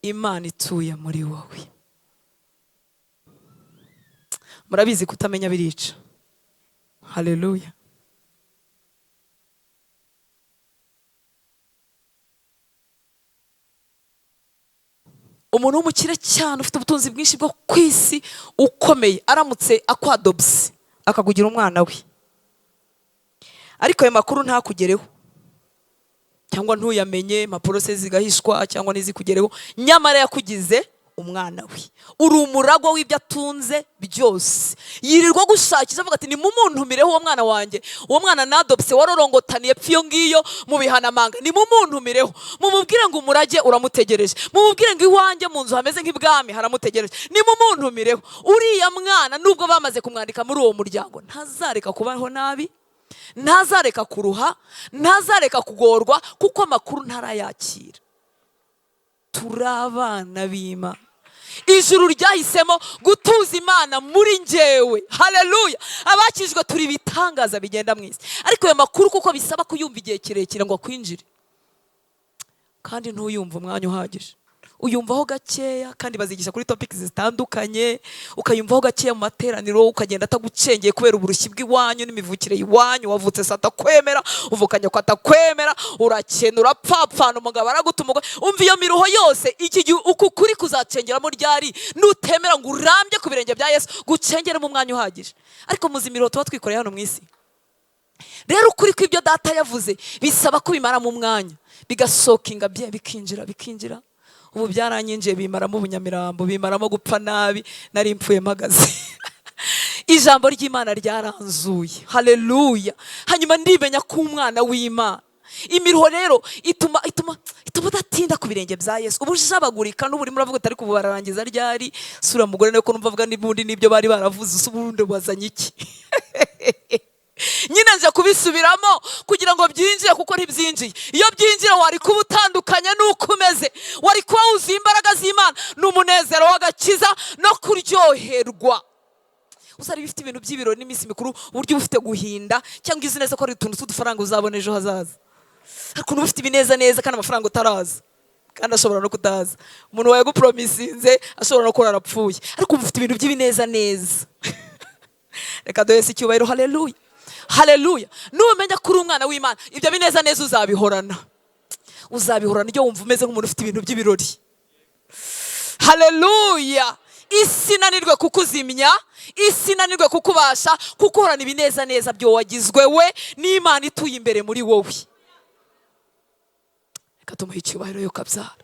Imana ituye muri wowe. Murabizi kutamenya birica. Haleluya. Umuntu w'umukire cyane ufite ubutunzi bwinshi bwo kwisi ukomeye aramutse akwadobse akakugira umwana we, ariko ayo makuru ntakugereho cyangwa ntuyamenye, impapuro se zigahishwa cyangwa nizikugereho, nyamara yakugize umwana we, uri umuragwa w'ibyo atunze byose. Yirirwa gushakisha avuga ati nimumuntumireho uwo mwana wanjye, uwo mwana nadopse warorongotaniye pfiyo ngiyo mu bihanamanga, nimumuntumireho, mumubwire ngo umurage uramutegereje, mumubwire ngo iwanjye mu nzu hameze nk'ibwami haramutegereje, nimumuntumireho. Uriya mwana nubwo bamaze kumwandika muri uwo muryango, ntazareka kubaho nabi, ntazareka kuruha, ntazareka kugorwa, kuko amakuru ntarayakira. Turabana b'Imana. ijuru ryahisemo gutuza Imana muri njyewe. Haleluya. Abakijwe turi ibitangaza bigenda mu isi, ariko ayo makuru kuko bisaba kuyumva igihe kirekire ngo akwinjire, kandi ntuyumva umwanya uhagije. Uyumvaho gakeya, kandi bazigisha kuri topics zitandukanye, ukayumvaho gakeya mu materaniro, ukagenda atagucengeye kubera uburushyi bw'iwanyu n'imivukire y'iwanyu. Wavutse sata kwemera, uvukanye ko atakwemera, urakena urapfapfana, umugabo aragutuma. Umva iyo miruho yose, iki gihe uku kuri kuzacengeramo ryari nutemera ngo urambye ku birenge bya Yesu gucengere mu mwanya uhagije. Ariko muzi imiruho tuba twikoreye hano mu isi. Rero ukuri kw'ibyo data yavuze bisaba ko bimara mu mwanya, bigasokinga bye, bikinjira. Ubu byaranyinjiye, bimaramo ubunyamirambo, bimaramo gupfa nabi, nari mpfuye mpagaze. Ijambo ry'Imana ryaranzuye. Haleluya. Hanyuma ndimenya ko umwana w'Imana. Imiruho rero ituma udatinda ku birenge bya Yesu. Ubu jabagurika n'ubu urimo uravuga utari kubu bararangiza ryari. Sura mugore nawe ko numva avuga n'ubundi nibyo bari baravuze, ubundi wazanye iki? Nyine nje kubisubiramo kugira ngo byinjire, kuko ntibyinjiye. Iyo byinjira wari kuba utandukanye n'uko umeze, wari kuba wuzuye imbaraga z'Imana n'umunezero w'agakiza no kuryoherwa. Uzari bifite ibintu by'ibirori n'iminsi mikuru, uburyo ufite guhinda cyangwa izi neza ko ari utuntu tw'udufaranga uzabona ejo hazaza. Ariko uba ufite ibineza neza kandi amafaranga utaraza, kandi ashobora no kutaza. Umuntu wawe gupromisinze ashobora no kurara apfuye, ariko uba ufite ibintu by'ibineza neza. Reka duhese icyubahiro. Haleluya. Haleluya. Numenya kuri umwana w'Imana, ibyo bineza neza uzabihorana. Uzabihorana iyo wumva umeze nk'umuntu ufite ibintu by'ibirori. Haleluya. Isi nanirwe kukuzimya, isi nanirwe kukubasha, kuko uhorana ibineza neza byo wagizwe we n'Imana ituye imbere muri wowe. Reka tumuhe icyubahiro yo kabyara.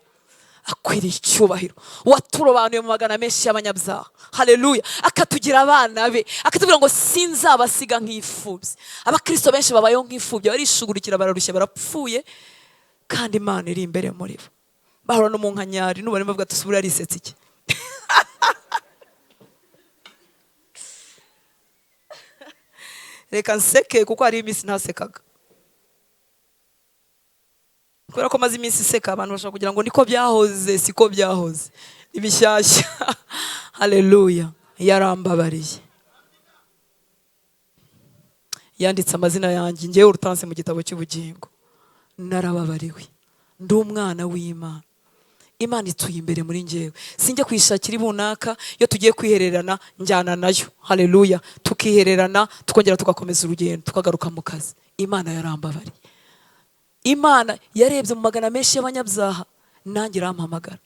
Akwiriye icyubahiro. Waturobanuye mu magana menshi y'abanyabyaha. Haleluya. Akatugira abana be, akatubwira ngo sinzabasiga nk'imfubyi. Abakristo benshi babayeho nk'imfubyi, barishugurikira, bararushye, barapfuye, kandi Imana iri imbere muri bo. Bahora no mu nkanyari, n'ubarimo bavuga ati subira risetse iki? Reka nseke kuko hari iminsi ntasekaga. Kubera ko maze iminsi iseka, abantu bashaka kugira ngo niko byahoze, siko byahoze. Ibishyashya. Haleluya. Yarambabariye. Yanditse amazina yanjye ngewe Hortense mu gitabo cy'ubugingo. Narababariwe. Ndi umwana w'Imana. Imana ituye imbere muri ngewe. Sinjye kwishakira ibunaka, iyo tugiye kwihererana njyana nayo. Haleluya. Tukihererana, tukongera tugakomeza urugendo, tukagaruka mu kazi. Imana yarambabariye. Imana yarebye mu magana menshi y'abanyabyaha, nanjye irampamagara.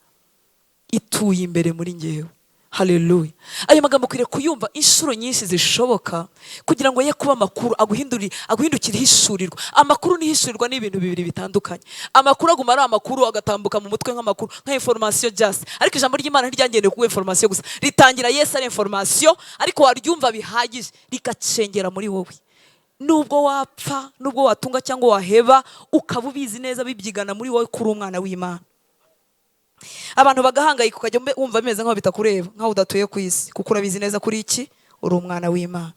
Ituye imbere muri ngewe. Haleluya. Ayo magambo kwiriye kuyumva inshuro nyinshi zishoboka, kugira ngo ye kuba amakuru aguhindukire hishurirwa. Amakuru nihishurirwa n'ibintu bibiri bitandukanye. Amakuru aguma ari amakuru, agatambuka mu mutwe nk'amakuru, nka information just. Ariko ijambo ry'Imana ntiryangendeye ku information gusa. Ritangira Yesu ari information, ariko waryumva bihagije rikacengera muri wowe. Nubwo wapfa, nubwo watunga cyangwa waheba, ukaba ubizi neza bibyigana muri wowe kuri umwana w'Imana. Abantu bagahangayika ukajya wumva bimeze nk'aho bitakureba, nk'aho udatuye ku isi, kuko urabizi neza kuri iki, uri umwana w'Imana.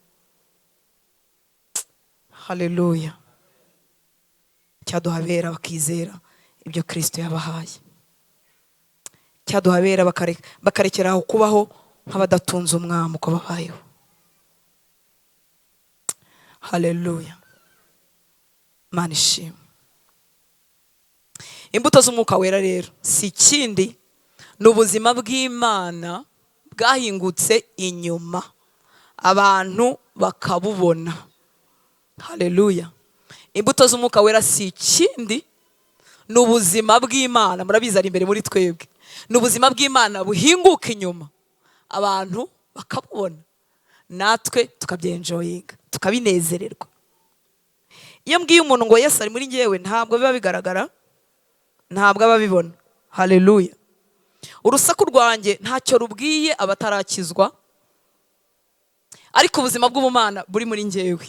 Haleluya. Cyaduhabera bakizera ibyo Kristo yabahaye. Cyaduhabera bakarekera aho kubaho nk'abadatunze umwami uko babayeho. Haleluya. Mana ishimwe. Imbuto z'umwuka wera rero si ikindi, n'ubuzima bw'Imana bwahingutse inyuma, abantu bakabubona. Haleluya. Imbuto z'umwuka wera si ikindi, n'ubuzima bw'Imana. Murabizi ari imbere muri twebwe. N'ubuzima bw'Imana buhinguka inyuma, abantu bakabubona, natwe tukabyenjoyinga, tukabinezererwa. Iyo mbwiye umuntu ngo Yesu ari muri ngewe, ntabwo biba bigaragara, ntabwo ababibona. Haleluya. Urusaku rwanjye ntacyo rubwiye abatarakizwa, ariko ubuzima bw'ubumana buri muri ngewe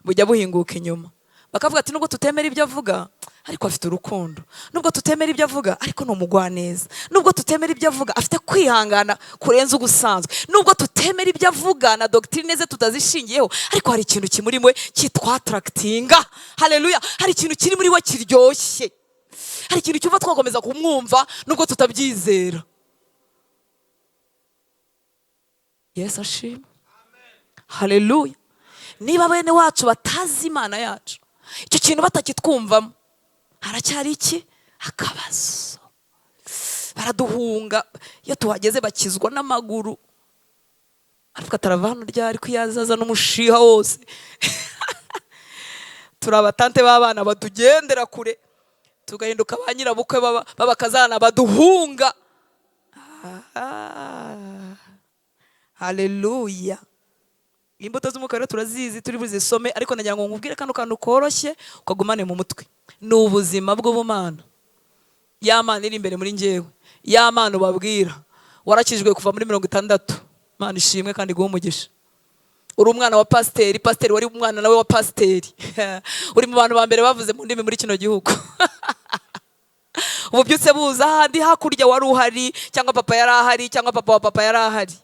bujya buhinguka inyuma. Bakavuga ati nubwo tutemera ibyo avuga, ariko afite urukundo. Nubwo tutemera ibyo avuga, ariko ni umugwaneza. Nubwo tutemera ibyo avuga, afite kwihangana kurenza ugusanzwe. Nubwo tutemera ibyo avuga na doctrine ze tutazishingiyeho, ariko hari ikintu kimuri mwe cyitwa attractinga. Haleluya. Hari ikintu kiri muri we kiryoshye. Hari ikintu cyumva twakomeza kumwumva nubwo tutabyizera. Yesu ashimwe. Haleluya. Niba bene wacu batazi Imana yacu, icyo kintu batakitwumvamo, haracyari iki? Akabazo. Baraduhunga, iyo tuhageze bakizwa n'amaguru. Aravuga tarava hano ryari ko yazaza n'umushiha wose. Turi abatante b'abana batugendera kure, tugahinduka ba nyirabukwe b'abakazana baduhunga. Haleluya. Imbuto z'umwuka rero turazizi, turi buzisome, ariko nagira ngo nkubwire kano kantu koroshye ukagumane mu mutwe. Ni ubuzima bw'ubumana. Ya Mana iri imbere muri njyewe, ya Mana ubabwira, warakijwe kuva muri 60. Mana ishimwe kandi guha umugisha. Uri umwana wa pasiteri, pasiteri wari umwana nawe wa pasiteri. Uri mu bantu ba mbere bavuze mu ndimi muri kino gihugu. Ubu byutse buza ahandi hakurya wari uhari, cyangwa papa yari ahari, cyangwa papa wa papa yari ahari.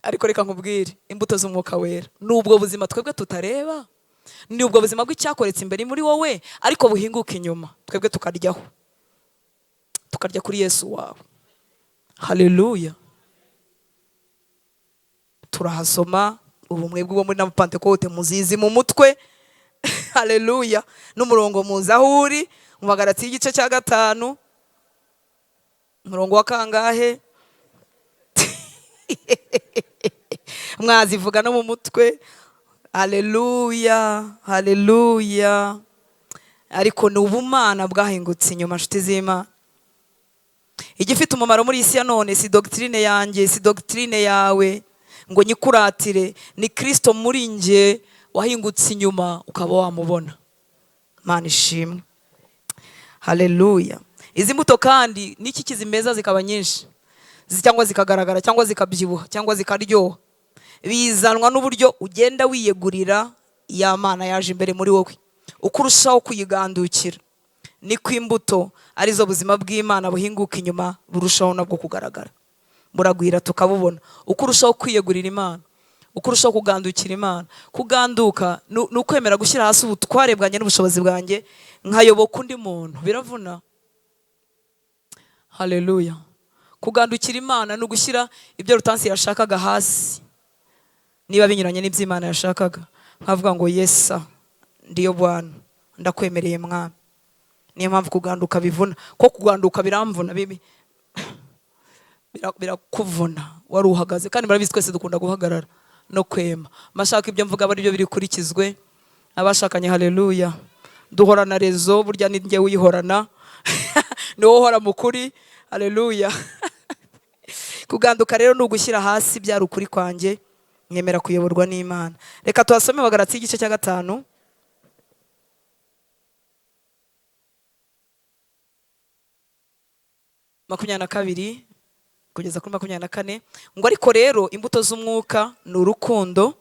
Ariko reka nkubwire, imbuto z'umwuka wera nubwo buzima twebwe tutareba, ni ubwo buzima bw'icyakoretse imbere muri wowe, ariko buhinguka inyuma twebwe tukaryaho, tukarya kuri Yesu wawe. Haleluya. Turahasoma ubumwe bw'uwo muri na Pentecoste muzizi mu mutwe. Haleluya. N'umurongo muza ahuri mu Bagalati y'igice cya 5 umurongo wa kangahe? Mwazivuga no mu mutwe. Haleluya, haleluya. Ariko ni ubumana bwahingutse inyuma, nshuti z'Imana. Igifite umumaro muri isi ya none si doctrine yanjye, si doctrine yawe ngo nyikuratire, ni Kristo muri nje wahingutse inyuma ukaba wamubona. Mana ishimwe. Haleluya. Izi mbuto kandi niki kizimeza zikaba nyinshi, cyangwa zikagaragara, cyangwa zikabyibuha, cyangwa zikaryoha, bizanwa n'uburyo ugenda wiyegurira ya Mana yaje imbere muri wowe, ukurushaho kuyigandukira. Niko imbuto arizo buzima bw'Imana buhinguka inyuma burushaho nabwo kugaragara, buragwira tukabubona. Ukurushaho kwiyegurira Imana, ukurushaho kugandukira Imana. Kuganduka ni ukwemera gushyira hasi ubutware bwanjye n'ubushobozi bwanjye, nkayoboka undi muntu. Biravuna. Haleluya. Kugandukira Imana ni ugushyira ibyo Hortense yashakaga hasi, niba binyuranye n'iby'Imana yashakaga. Nkavuga ngo Yesa, ndiyo Bwana, ndakwemereye Mwami. Niyo mpamvu kuganduka bivuna. Ko kuganduka biramvuna bibi. Birakuvuna wari uhagaze, kandi murabizi twese dukunda guhagarara no kwema. Mashaka ibyo mvuga bari byo birikurikizwe. Abashakanye haleluya. Duhorana rezo, burya ni njye uyihorana. Ni wowe uhora mukuri. Haleluya. Kuganduka rero ni ugushyira hasi byari ukuri kwanjye, nkemera kuyoborwa n'Imana. Reka tuhasome Bagalati y'igice cya 5 22 kugeza kuri 24. Ngo ariko rero imbuto z'umwuka ni urukundo,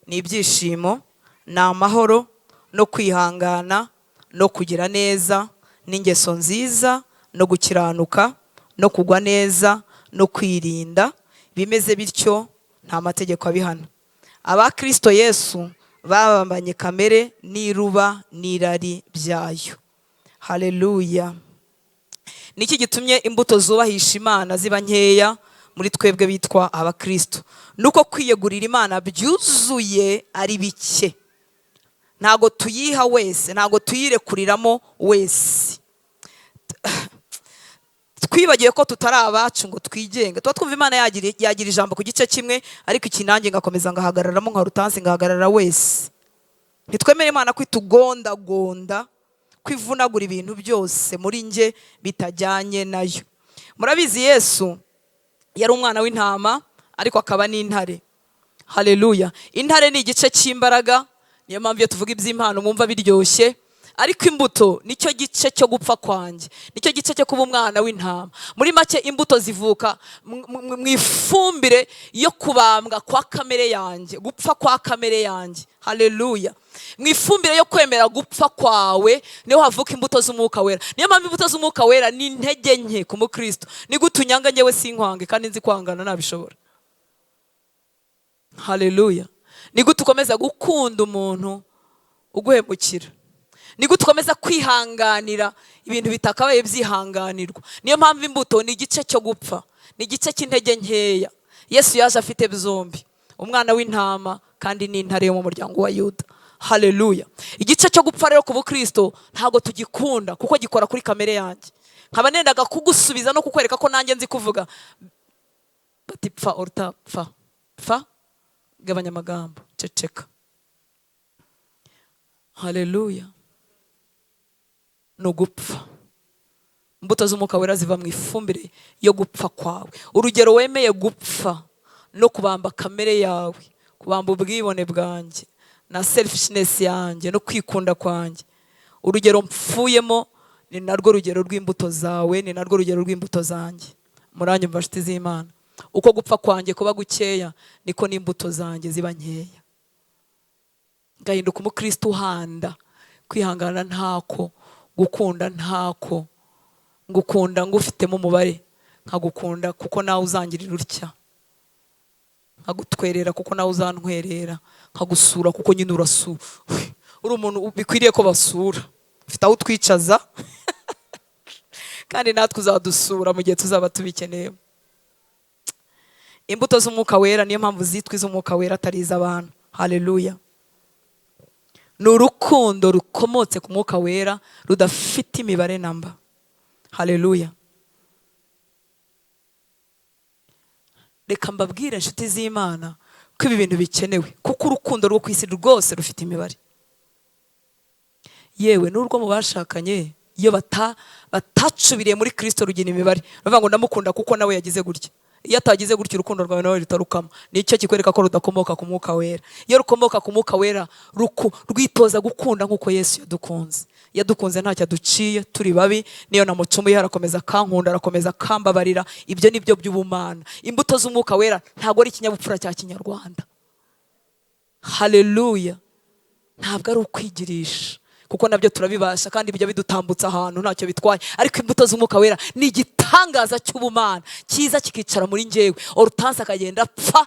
ni ibyishimo, ni amahoro, no kwihangana, no kugira neza, n'ingeso nziza, no gukiranuka, no kugwa neza, no kwirinda. Bimeze bityo nta mategeko abihana. Aba Kristo Yesu babambanye kamere n'iruba n'irari byayo. Haleluya. Niki gitumye imbuto zubahisha Imana ziba nkeya muri twebwe bitwa aba Kristo? Nuko kwiyegurira Imana byuzuye ari bike. Ntago tuyiha wese, ntago tuyirekuriramo wese. Twibagiye ko tutari abacu ngo twigenga. Tuba twumva Imana yagira ijambo ku gice kimwe, ariko iki nanjye ngakomeza ngahagararamo nka Hortense, ngahagarara wese. Nitwemere Imana kwitugondagonda, kwivunagura ibintu byose muri nje bitajyanye nayo. Murabizi Yesu yari umwana w'intama, ariko akaba n'intare. Haleluya. Intare ni igice cy'imbaraga, niyo mpamvu iyo tuvuga iby'impano mwumva biryoshye. Ariko imbuto nicyo gice cyo gupfa kwanjye, nicyo gice cyo kuba umwana w'intama. Muri make imbuto zivuka mu ifumbire yo kubambwa kwa kamere yanjye, gupfa kwa kamere yanjye. Haleluya. Mu ifumbire yo kwemera gupfa kwawe niho havuka imbuto z'umwuka wera. Niyo mpamvu imbuto z'umwuka wera ni intege nke ku mukristo. Ni gutunyanga njyewe sinkwange kandi nzi kwangana nabishobora. Haleluya. Ni gutukomeza gukunda umuntu uguhemukira. Ni gutukomeza kwihanganira ibintu bitakabaye byihanganirwa. Niyo mpamvu imbuto ni igice cyo gupfa, ni igice cy'intege nkeya. Yesu yaje afite byombi, umwana w'intama kandi n'intare yo mu muryango wa Yuda. Haleluya. Igice cyo gupfa rero ku bukristo ntago tugikunda kuko gikora kuri kamere yanjye. Nkaba nendaga kugusubiza no kukwereka ko nanjye nzi kuvuga bati pfa orta pfa gabanya amagambo, ceceka. Haleluya. No gupfa. Imbuto z'Umwuka Wera ziva mu ifumbire yo gupfa kwawe. Urugero wemeye gupfa no kubamba kamere yawe, kubamba ubwibone bwanjye na selfishness yanjye no kwikunda kwanjye. Urugero mpfuyemo ni narwo rugero rw'imbuto zawe, ni narwo rugero rw'imbuto zanjye. Muranye mbashiti z'Imana. Uko gupfa kwanjye kuba gukeya niko n'imbuto zanjye ziba nkeya. Gahinduka umukristo uhanda, kwihangana ntako, gukunda ntako. Ngukunda ngufitemo umubare, nkagukunda kuko nawe uzangirira utya, nkagutwerera kuko nawe uzantwerera, nkagusura kuko nyine urasura. Uri umuntu bikwiriye ko basura, ufite aho utwicaza kandi natwe uzadusura mu gihe tuzaba tubikeneye. Imbuto z'Umwuka Wera niyo mpamvu zitwa iz'Umwuka Wera atari iz'abantu. Haleluya. Ni urukundo rukomotse ku Mwuka Wera rudafite imibare namba. Haleluya. Reka mbabwire inshuti z'Imana ko ibi bintu bikenewe kuko urukundo rwo kwisi rwose rufite imibare. Yewe n'urwo mu bashakanye iyo batacubiriye muri Kristo rugira imibare. Bavuga ngo ndamukunda kuko nawe yagize gutya. Iyo atagize gutya urukundo rwawe nawe rutarukama. Nicyo kikwereka ko rudakomoka ku Mwuka Wera. Iyo rukomoka ku Mwuka Wera rwitoza gukunda nkuko Yesu yadukunze. Yadukunze ntacyo aduciye, turi babi, niyo namucumuye harakomeza kankunda, arakomeza kambabarira. Ibyo nibyo by'ubumana. Imbuto z'Umwuka Wera ntabwo ari ikinyabupfura cya Kinyarwanda. Haleluya. Ntabwo ari ukwigirisha kuko nabyo turabibasha kandi bijya bidutambutsa ahantu ntacyo bitwaye. Ariko imbuto z'Umwuka Wera ni igitangaza cy'ubumana kiza kikicara muri njyewe. Hortense akagenda pfa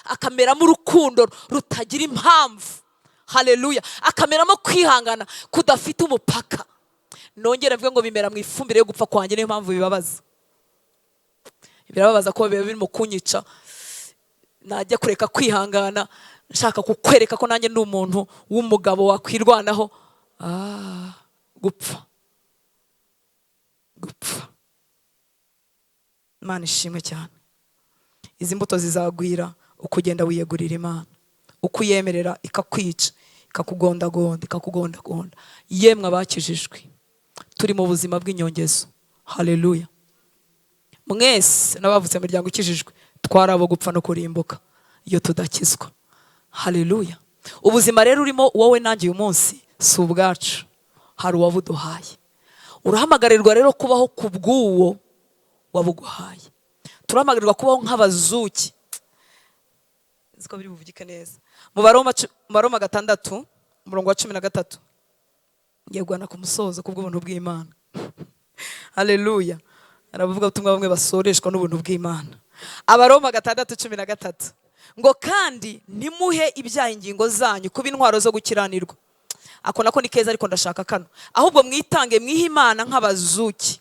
akameramo urukundo rutagira impamvu. Haleluya. Akameramo kwihangana kudafite umupaka. Nongera mvuge ngo bimera mu ifumbire yo gupfa kwanjye, niyo mpamvu bibabaza. Birababaza ko biba birimo kunyica. Najya kureka kwihangana nshaka kukwereka ko nanjye ndi umuntu w'umugabo wakwirwanaho. Gupfa. Imana ishimwe cyane. Izi mbuto zizagwira ukugenda wiyegurira Imana, uko uyemerera ikakwica, ikakugondagonda. Yemwe abakijijwe turi mu buzima bw'inyongezo. Haleluya. Mwese n'abavutse mu miryango ikijijwe twarabo gupfa no kurimbuka iyo tudakizwa. Haleluya. Ubuzima rero urimo wowe nanjye uyu munsi si ubwacu, hari uwabuduhaye. Urahamagarirwa rero kubaho kubw'uwo wabuguhaye. Turahamagarirwa kubaho nk'abazuki. Ziko biri buvugike neza. Mu Baroma 6 umurongo wa 13 ngiye guhana ku musozo kubw'ubuntu bw'Imana. Haleluya. Aravuga ubutumwa bamwe basoreshwa n'ubuntu bw'Imana. Abaroma 6:13 ngo kandi ntimuhe ibyaha ingingo zanyu kuba intwaro zo gukiranirwa. Ako nako ni keza ariko ndashaka kano. Ahubwo mwitange mwihe Imana nk'abazuki.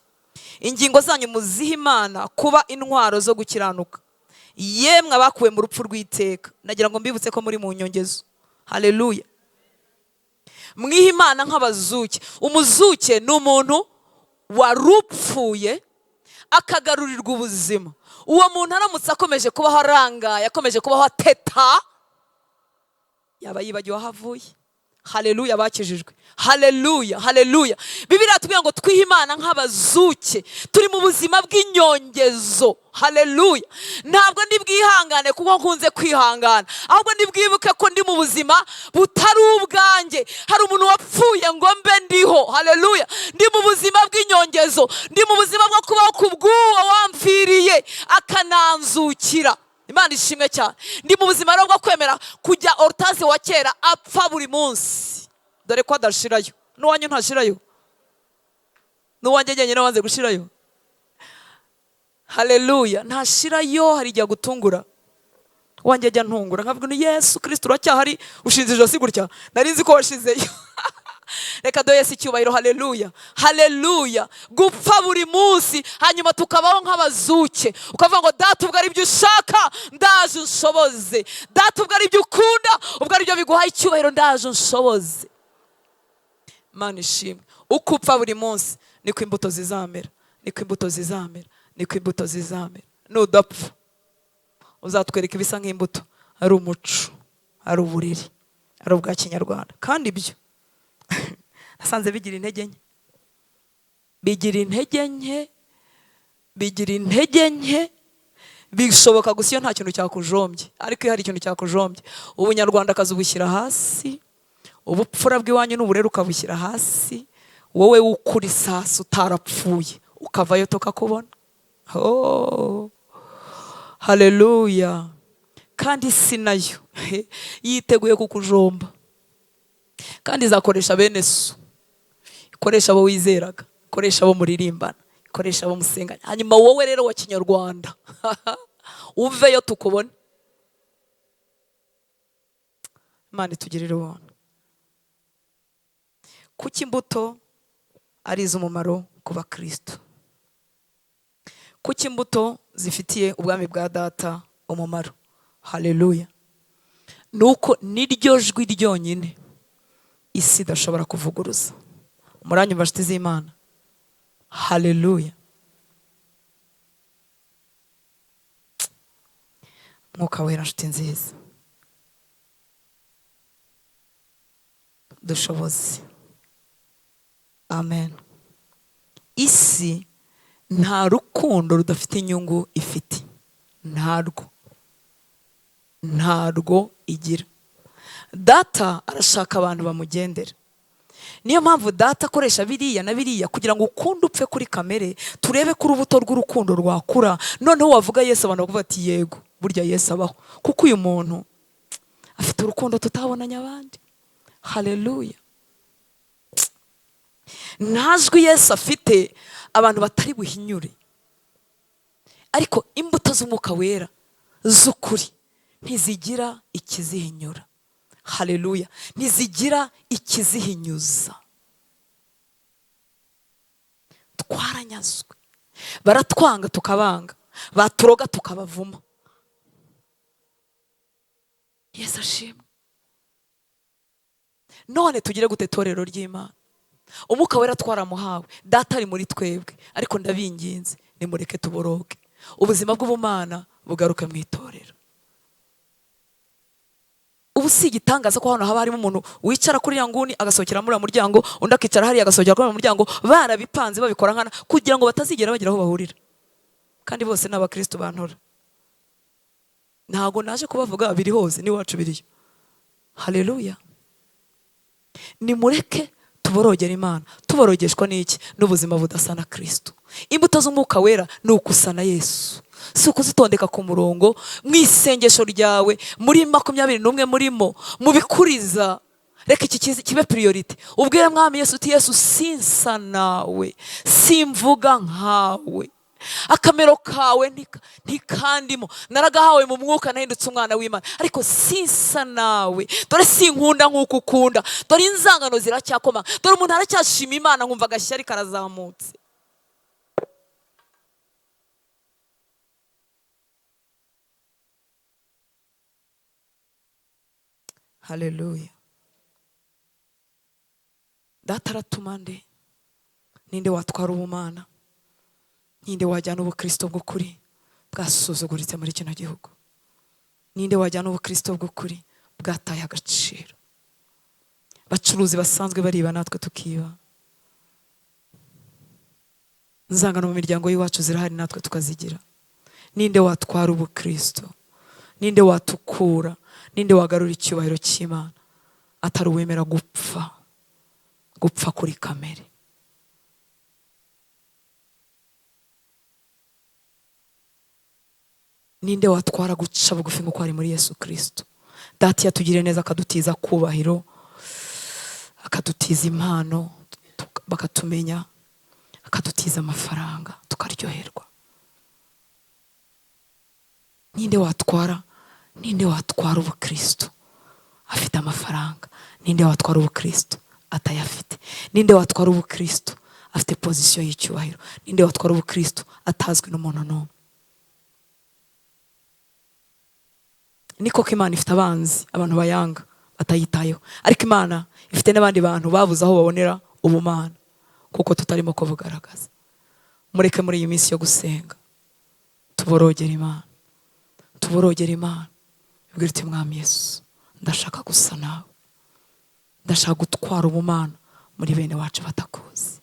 Ingingo zanyu muzihe Imana kuba intwaro zo gukiranuka. Yemwe abakuwe mu rupfu rw'iteka. Nagira ngo mbibutse ko muri mu nyongezo. Haleluya. Mwihe Imana nk'abazuki. Umuzuke ni umuntu warupfuye akagarurirwa ubuzima. Uwo muntu aramutse akomeje kubaho arangaye, akomeje kubaho ateta, yaba yibagiwe aho avuye. Haleluya bakijijwe. Haleluya, haleluya. Bibiliya itubwira ngo twihe Imana nk'abazuke, turi mu buzima bw'inyongezo. Haleluya. Ntabwo ndi bwihangane kuko nkunze kwihangana, ahubwo ndi bwibuke ko ndi mu buzima butari ubwanjye. Hari umuntu wapfuye ngo mbe ndiho. Haleluya. Ndi mu buzima bw'inyongezo, ndi mu buzima bwo kubaho kubw'uwo wamfiriye akananzukira. Imana ishimwe cyane. Ndi mu buzima rero bwo kwemera kujya Hortense wa kera apfa buri munsi, dore ko adashirayo. N'uwanyu ntashirayo, n'uwanjye nyine wanze gushirayo. Haleluya. Ntashirayo. Hari igihe gutungura wanjye ajya ntungura nkavuga ni Yesu Kristo uracyahari ushinze ijosi gutya, nari nzi ko washizeyo. reka do Yesu icyubahiro. Haleluya, haleluya. Gupfa buri munsi hanyuma tukabaho nk'abazuke, ukavuga ngo data ubwo ari byo ushaka ndaje unshoboze, data ubwo ari byo ukunda, ubwo ari byo biguhaye icyubahiro ndaje unshoboze. Mana ishimwe. Uko upfa buri munsi niko imbuto zizamera, niko imbuto zizamera, niko imbuto zizamera. Nudapfa uzatwereka ibisa nk'imbuto, ari umuco, ari uburiri, ari ubwa kinyarwanda. Kandi ibyo nasanze bigira intege nke, bigira intege nke, bigira intege nke. Bishoboka gusa iyo nta kintu cyakujombye, ariko iyo hari ikintu cyakujombye, ubunyarwanda akazubushyira hasi, ubupfura bw'iwanyu n'uburere ukabushyira hasi, wowe ukuri sasa utarapfuye ukavayo tukakubona. Oh, haleluya. Kandi isi nayo yiteguye kukujomba, kandi izakoresha bene so, ikoresha abo wizeraga, ikoresha abo muririmbana, ikoresha abo musenganya. Hanyuma wowe rero wa kinyarwanda uveyo tukubone. Imana itugirire ubuntu. Kuki imbuto ari iz'umumaro ku bakristo? Kuki imbuto zifitiye ubwami bwa data umumaro? Haleluya. Nuko niryo jwi ryonyine isi idashobora kuvuguruza. Muranyumva nshuti z'Imana? Haleluya. Mwuka wera nshuti nziza, dushoboze. Amen. Isi nta rukundo rudafite inyungu ifite, ntarwo igira. Data arashaka abantu bamugendera. Niyo mpamvu data akoresha biriya na biriya kugira ngo ukunde upfe kuri kamere, turebe ko urubuto rw'urukundo rwakura. Noneho wavuga Yesu abantu bavuga ati yego, burya Yesu abaho, kuko uyu muntu afite urukundo tutabonanye abandi. Haleluya. Ntajwi Yesu afite abantu batari buhinyure, ariko imbuto z'umwuka wera z'ukuri ntizigira ikizihinyura. Haleluya. Ntizigira ikizihinyuza. Twaranyazwe, baratwanga tukabanga, baturoga tukabavuma. Yesu ashimwe. None tugire gute torero ry'Imana? Umwuka wera twaramuhawe, data ari muri twebwe, ariko ndabinginze nimureke tuboroge, ubuzima bw'ubumana bugaruke mu itorero. Ubu si igitangaza ko hano haba harimo umuntu wicara kuri ya nguni agasohokera muri muryango, undi akicara hariya agasohokera kuri muryango, barabipanze babikora nkana kugira ngo batazigera bagira aho bahurira. Kandi bose n'abakristo bantora. Ntago naje kubavuga biri hose, ni wacu biriyo. Haleluya. Nimureke tuborogera Imana. Tuborogeshwa n'iki? N'ubuzima budasa na Kristo. Imbuto z'umwuka wera ni ukusa na Yesu, si ukuzitondeka ku murongo. Mu isengesho ryawe muri 21 murimo mubikuriza, reka iki kibe priority. Ubwire mwami Yesu uti Yesu, sinsa nawe, simvuga nkawe, akamero kawe ntikandimo, naragahawe mu mwuka nahindutse umwana w'Imana, ariko sinsa nawe. Dore sinkunda nk'uko ukunda, dore inzangano ziracyakoma, dore umuntu aracyashima Imana nkumva agashyari karazamutse. Haleluya. Data aratuma nde? Ninde watwara ubumana? Ninde wajyana ubukristo bw'ukuri bwasuzuguritse muri kino gihugu? Ninde wajyana ubukristo bw'ukuri bwataye agaciro? Bacuruzi basanzwe bariba natwe tukiba, nzangano mu miryango y'iwacu zirahari natwe tukazigira. Ninde watwara ubukristo? Ninde watukura? Ninde wagarura icyubahiro cy'Imana atari uwemera gupfa kuri kamere? Ninde watwara guca bugufi nk'uko ari muri Yesu Kristo? Data yatugiriye neza, akadutiza kubahiro, akadutiza impano bakatumenya, akadutiza amafaranga tukaryoherwa. Ninde watwara ubukristo afite amafaranga? Ninde watwara ubukristo atayafite? Ninde watwara ubukristo afite position y'icyubahiro? Ninde watwara ubukristo atazwi n'umuntu n'umwe? Niko ko Imana ifite abanzi, abantu bayanga batayitayeho, ariko Imana ifite n'abandi bantu babuze aho babonera ubumana kuko tutarimo kubugaragaza. Mureke muri iyi minsi yo gusenga tuborogera Imana, tuborogera Imana, ubwire uti Mwami Yesu, ndashaka gusa nawe, ndashaka gutwara ubumana muri bene wacu batakuzi.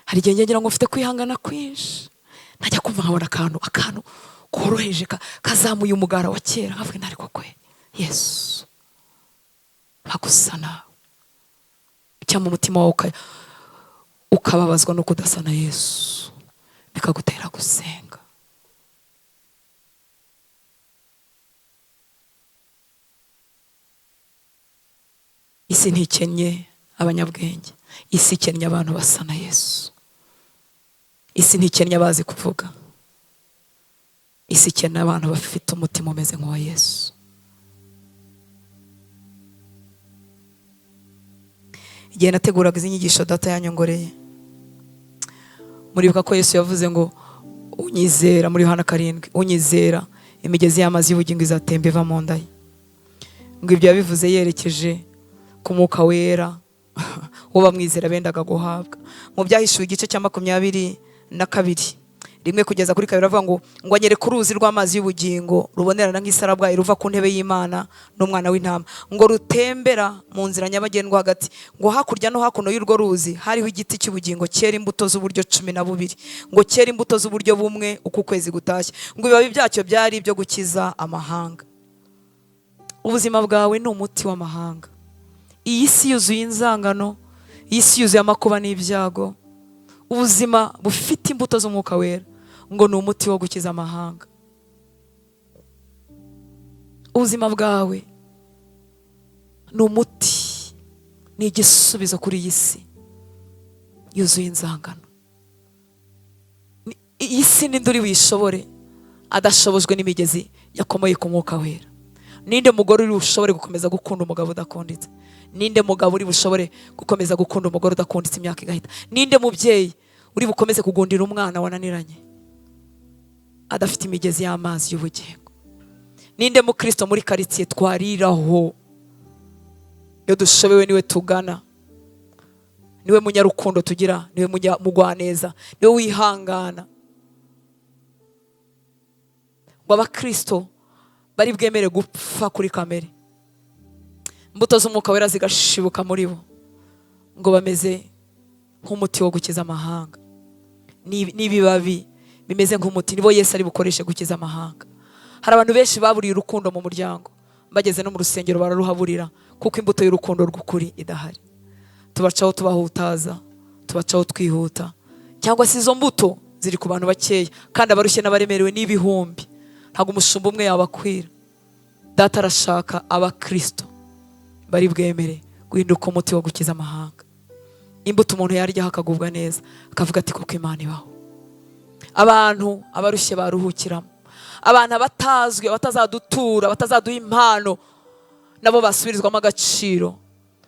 Hari igihe ngira ngo mfite kwihangana kwinshi, ntajya kumva nkabona akantu koroheje kazamuye umugara wa kera, nkavuga ntari kwe Yesu bagusa nawe, cyangwa umutima wawe ukababazwa no kudasa na Yesu, bikagutera gusenga. Isi ntikennye abanyabwenge, isi ikennye abantu basa na Yesu. Isi ntikennye abazi kuvuga, isi ikennye abantu bafite umutima umeze nk'uwa Yesu. Igihe nateguraga izi nyigisho data yanyongoreye, muribuka ko Yesu yavuze ngo unyizera, muri Yohana 7, unyizera imigezi y'amazi y'ubugingo izatemba iva mu nda ye. Ngo ibyo yabivuze yerekeje ku Mwuka Wera uwo bamwizera bendaga guhabwa. Mu Byahishuwe igice cya 22 rimwe kugeza kuri 2 avuga ngo anyereka uruzi rw'amazi y'ubugingo rubonerana nk'isarabwayi ruva ku ntebe y'Imana n'umwana w'intama, ngo rutembera mu nzira nyabagendwa hagati, ngo hakurya no hakuno y'urwo ruzi hariho igiti cy'ubugingo cyera imbuto z'uburyo 12, ngo cyera imbuto z'uburyo bumwe uko ukwezi gutashye, ngo ibibabi byacyo byari ibyo gukiza amahanga. Ubuzima bwawe ni umuti w'amahanga. Iyi si yuzuye inzangano, iyi si yuzuye amakuba n'ibyago. Ubuzima bufite imbuto z'Umwuka Wera ngo ni umuti wo gukiza amahanga. Ubuzima bwawe ni umuti, ni igisubizo kuri iyi si yuzuye inzangano. Iyi si ninde uri wishobore adashobojwe n'imigezi yakomoye ku Mwuka Wera? Ninde mugore uri bushobore gukomeza gukunda umugabo udakunditse? Ninde mugabo uri bushobore gukomeza gukunda umugore udakunditse imyaka igahita? Ninde mubyeyi uri bukomeze kugundira umwana wananiranye adafite imigezi y'amazi y'ubugingo? Ninde mukristo muri karitsiye twariraho iyo dushobewe niwe tugana, niwe munyarukundo tugira, niwe mugwaneza, niwe wihangana? Ngo abakristo bari bwemere gupfa kuri kamere, imbuto z'Umwuka Wera zigashibuka muri bo, ngo bameze nk'umuti wo gukiza amahanga. N'ibibabi bimeze nk'umuti nibo Yesu ari bukoreshe gukiza amahanga. Hari abantu benshi baburiye urukundo mu muryango, bageze no mu rusengero bararuhaburira kuko imbuto y'urukundo rw'ukuri idahari. Tubacaho tubahutaza, tubacaho twihuta, cyangwa se izo mbuto ziri ku bantu bakeya kandi abarushye n'abaremerewe n'ibihumbi. Ntabwo umushumba umwe yabakwira. Data arashaka abakristo bari bwemere guhinduka umuti wo gukiza amahanga. Imbuto umuntu yaryaho akagubwa neza, akavuga ati kuko Imana ibaho. Abantu abarushye baruhukiramo, abantu abatazwi, abatazadutura, abatazaduha impano, nabo basubirizwamo agaciro,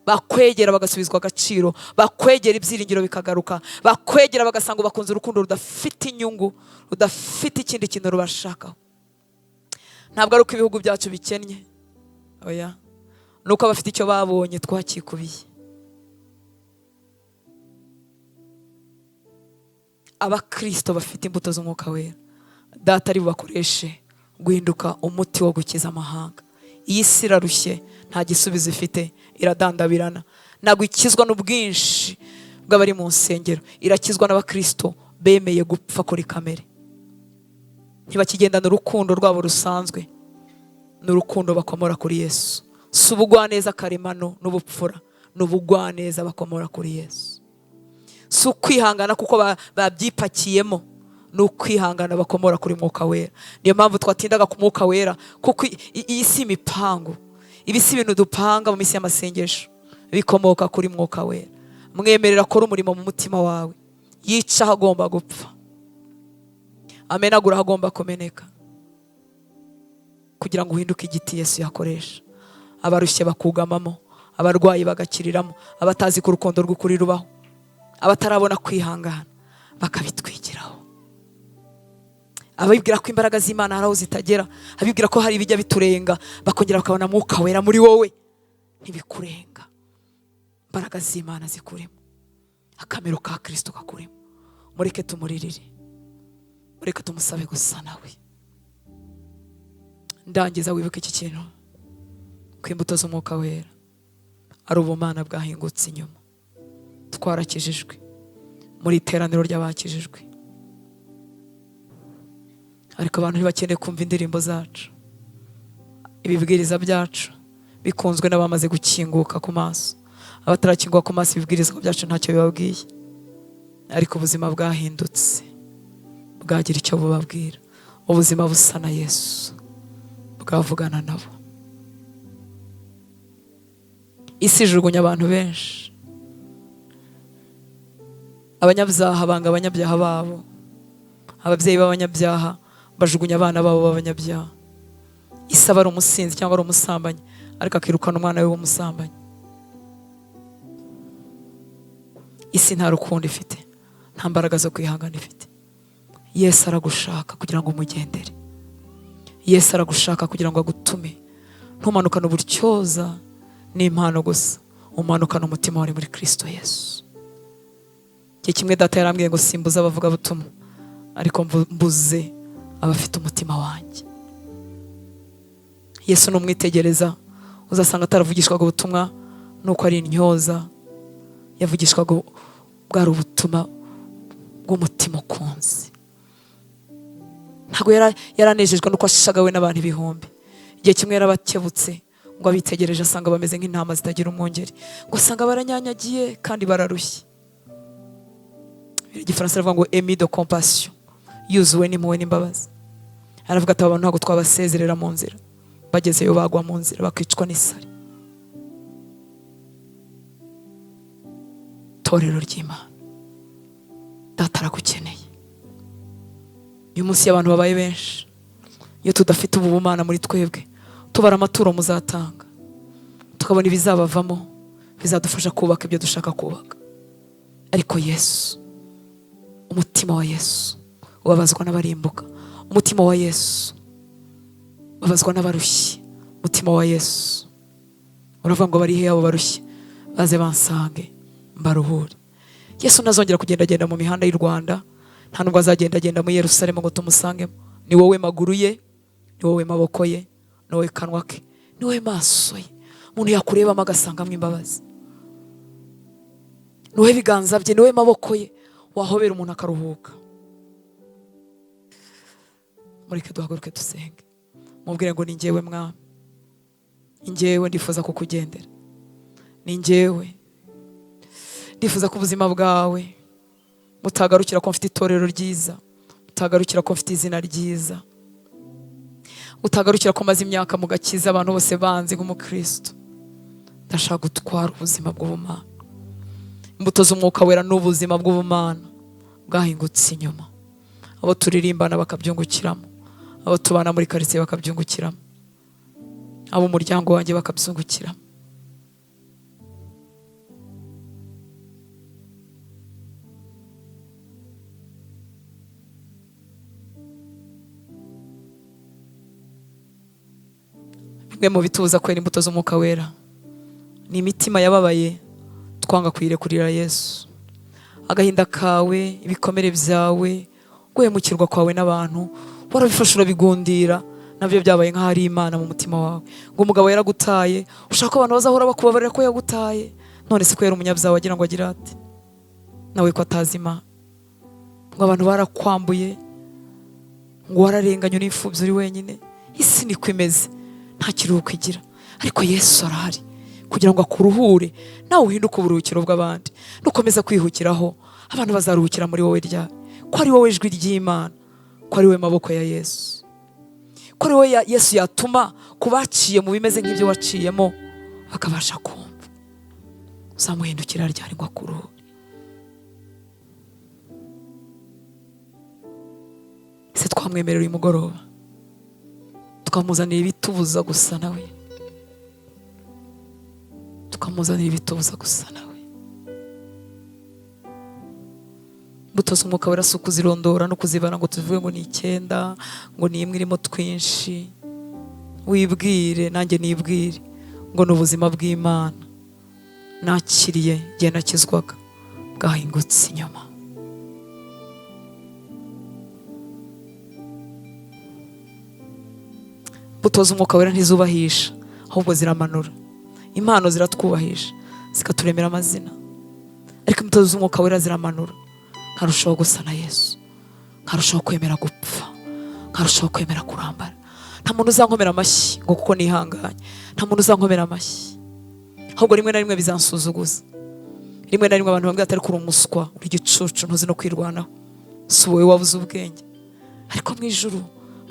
bakwegera bagasubizwa agaciro, bakwegera ibyiringiro bikagaruka, bakwegera bagasanga bakunze urukundo rudafite inyungu, rudafite ikindi kintu rubashakaho. Ntabwo ari uko ibihugu byacu bikennye, oya, nuko abafite icyo babonye twakikubiye. Abakristo bafite imbuto z'Umwuka Wera, Data ari bubakoreshe guhinduka umuti wo gukiza amahanga. Iyi si irarushye, nta gisubizo ifite, iradandabirana. Ntabwo ikizwa n'ubwinshi bw'abari mu nsengero, irakizwa n'abakristo bemeye gupfa kuri kamere. Ntibakigendana urukundo rwabo rusanzwe, n'urukundo bakomora kuri Yesu. Si ubugwaneza karemano n'ubupfura, n'ubugwaneza bakomora kuri Yesu. Si ukwihangana kuko babyipakiyemo, ni ukwihangana bakomora kuri Mwuka Wera. Niyo mpamvu twatindaga ku Mwuka Wera, kuko iyi si imipango, ibi si ibintu dupanga mu minsi y'amasengesho, bikomoka kuri Mwuka Wera. Mwemerera akora umurimo mu mutima wawe, yica agomba gupfa, amenagura agomba kumeneka, kugira ngo uhinduke igiti Yesu yakoresha. Abarushye bakugamamo, abarwayi bagakiriramo, abatazi ko urukundo rw'ukuri rubaho, abatarabona kwihangana bakabitwigiraho, abibwira ko imbaraga z'Imana hari aho zitagera, abibwira ko hari ibijya biturenga, bakongera bakabona Mwuka Wera muri wowe ntibikurenga. Imbaraga z'Imana zikurimo, akamero ka Kristo kakurimo. Mureke tumuririre, mureke tumusabe gusa nawe. Ndangiza wibuke iki kintu, ko imbuto z'Umwuka Wera ari ubumana bwahingutse inyuma. Twarakijijwe muri iteraniro ry'abakijijwe, ariko abantu ntibakeneye kumva indirimbo zacu, ibibwiriza byacu bikunzwe n'abamaze gukinguka ku maso. Abatarakinguka ku maso ibibwirizwa byacu ntacyo bibabwiye, ariko ubuzima bwahindutse bwagira icyo bubabwira. Ubuzima busa na Yesu bwavugana nabo. Isi ijugunya abantu benshi, abanyabyaha banga abanyabyaha babo, ababyeyi b'abanyabyaha bajugunya abana babo b'abanyabyaha. Isi aba ari umusinzi cyangwa ari umusambanyi, ariko akirukana umwana we w'umusambanyi. Isi nta rukundo ifite, nta mbaraga zo kwihangana ifite. Yesu aragushaka kugira ngo umugendere. Yesu aragushaka kugira ngo agutume. Ntumanukane uburyoza n'impano gusa, umanukane umutima wari muri Kristo Yesu. Igihe kimwe data yarambwiye ngo simbuze abavuga butumwa, ariko mbuze abafite umutima wanjye. Yesu numwitegereza uzasanga ataravugishwaga ubutumwa nuko ari intyoza, yavugishwaga bwari ubutumwa bw'umutima ukunze. Ntabwo yaranejejwe nuko ashishagawe n'abantu ibihumbi. Igihe kimwe yarabakebutse ngo abitegereje asanga bameze nk'intama zitagira umwungeri, ngo asanga baranyanyagiye kandi bararushye. Igifaransa aravuga ngo emi de compassion, yuzuwe n'impuhwe n'imbabazi. Aravuga ati abantu ntabwo twabasezerera mu nzira, bagezeyo bagwa mu nzira bakicwa n'isari. Torero ry'Imana, data aragukeneye. Uyu munsi abantu babaye benshi, iyo tudafite ubu bumana muri twebwe, tubara amaturo muzatanga, tukabona ibizabavamo bizadufasha kubaka ibyo dushaka kubaka. Ariko Yesu, umutima wa Yesu ubabazwa n'abarimbuka, umutima wa Yesu ubabazwa n'abarushye, umutima wa Yesu uravuga ngo bari he abo barushye, baze bansange mbaruhure. Yesu ntazongera kugendagenda mu mihanda y'u Rwanda, nta nubwo azagendagenda mu Yerusalemu ngo tumusangemo. Ni wowe maguru ye, ni wowe maboko ye, ni wowe kanwa ke, ni wowe maso ye. Umuntu yakurebamo agasangamo imbabazi. Ni wowe biganza bye, ni wowe maboko ye, wahobera umuntu akaruhuka. Mureke duhaguruke dusenge, mubwire ngo ni njyewe Mwami, ni njyewe ndifuza kukugendera, ni njyewe ndifuza ko ubuzima bwawe butagarukira ko mfite itorero ryiza, butagarukira ko mfite izina ryiza, butagarukira ko maze imyaka mu gakiza abantu bose banzi nk'umukristo. Ndashaka gutwara ubuzima bw'ubumana. Imbuto z'Umwuka Wera n'ubuzima bw'ubumana bwahingutse inyuma. Abo turirimbana bakabyungukiramo, abo tubana muri quartier bakabyungukiramo, abo umuryango wanjye bakabyungukiramo. Bimwe mu bituza kwera imbuto z'Umwuka Wera ni imitima yababaye twanga kuyirekurira Yesu. Agahinda kawe, ibikomere byawe, guhemukirwa kwawe n'abantu warabifashe urabigundira, nabyo byabaye nk'aho ari Imana mu mutima wawe. Ngo umugabo yaragutaye, ushaka ko abantu bazahora bakubabarira ko yagutaye. None se ko yari umunyabyaha wagira ngo agira ati nawe ko atazi Imana. Ngo abantu barakwambuye, ngo wararenganye n'imfubyi uri wenyine. Isi niko imeze, nta kiruhuko igira, ariko Yesu arahari kugira ngo akuruhure nawe uhinduke uburuhukiro bw'abandi. Nukomeza kwihukiraho, abantu bazaruhukira muri wowe ryari, ko ari wowe ijwi ry'Imana, ko ari wowe maboko ya Yesu, ko ari wowe Yesu yatuma kubaciye mu bimeze nk'ibyo waciyemo bakabasha kumva. Uzamuhindukira ryari ngo akuruhure. Se twamwemerera uyu mugoroba tukamuzanira ibitubuza gusa nawe, tukamuzanira ibitubuza gusa nawe. Imbuto z'Umwuka Wera si ukuzirondora no kuzibara ngo tuvuge ngo ni 9 ngo ni imwe irimo twinshi. Wibwire nanjye nibwire ngo ni ubuzima bw'Imana nakiriye igihe nakizwaga bwahingutse inyuma. Imbuto z'Umwuka Wera ntizubahisha ahubwo ziramanura. Impano ziratwubahisha zikaturemera amazina, ariko imbuto z'Umwuka Wera ziramanura. Nkarushaho gusa na Yesu, nkarushaho kwemera gupfa, nkarushaho kwemera kurambara. Nta muntu uzankomera amashyi ngo kuko nihanganye, nta muntu uzankomera amashyi, ahubwo rimwe na rimwe bizansuzuguza. Rimwe na rimwe abantu bambwira atari kuri umuswa, uri gicucu, ntuzi no kwirwanaho, si wowe wabuze ubwenge. Ariko mu ijuru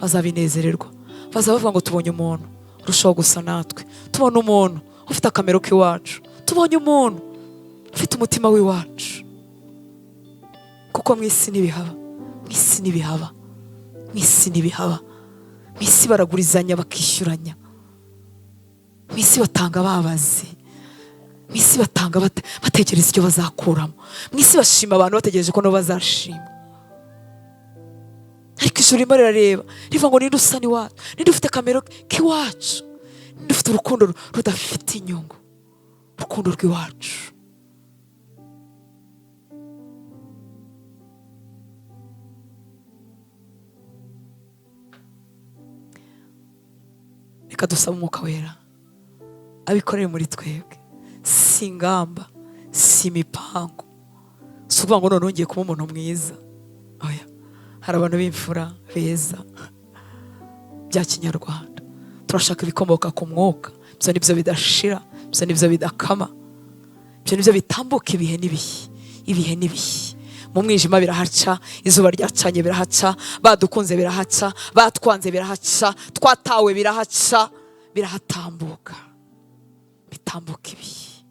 bazabinezererwa, bazavuga ngo tubonye umuntu urushaho gusa natwe, tubona umuntu ufite akamero k'iwacu, tubonye umuntu ufite umutima w'iwacu. Kuko mu isi ntibihaba, mu isi ntibihaba, mu isi ntibihaba. Mu isi baragurizanya bakishyuranya, mu isi batanga babazi, mu isi batanga batekereza icyo bazakuramo, mu isi bashima abantu bategereje ko nabo bazashima. Ariko ijuru rimwe rirareba rivuga ngo ninde usa n'iwacu, ninde ufite akamero k'iwacu, ninde ufite urukundo rudafite inyungu, urukundo rw'iwacu. Reka dusaba Umwuka Wera abikorere muri twebwe, si ingamba, si imipango, si ukuvuga ngo none ngiye kuba umuntu mwiza. Oya, hari abantu b'imfura beza bya Kinyarwanda. Turashaka ibikomoka ku Mwuka, ibyo nibyo bidashira, ibyo nibyo bidakama, ibyo nibyo bitambuka ibihe n'ibihe, ibihe n'ibihe. Mu mwijima birahaca, izuba ryacanye birahaca, badukunze birahaca, batwanze birahaca, twatawe birahaca, birahatambuka, bitambuka ibihe.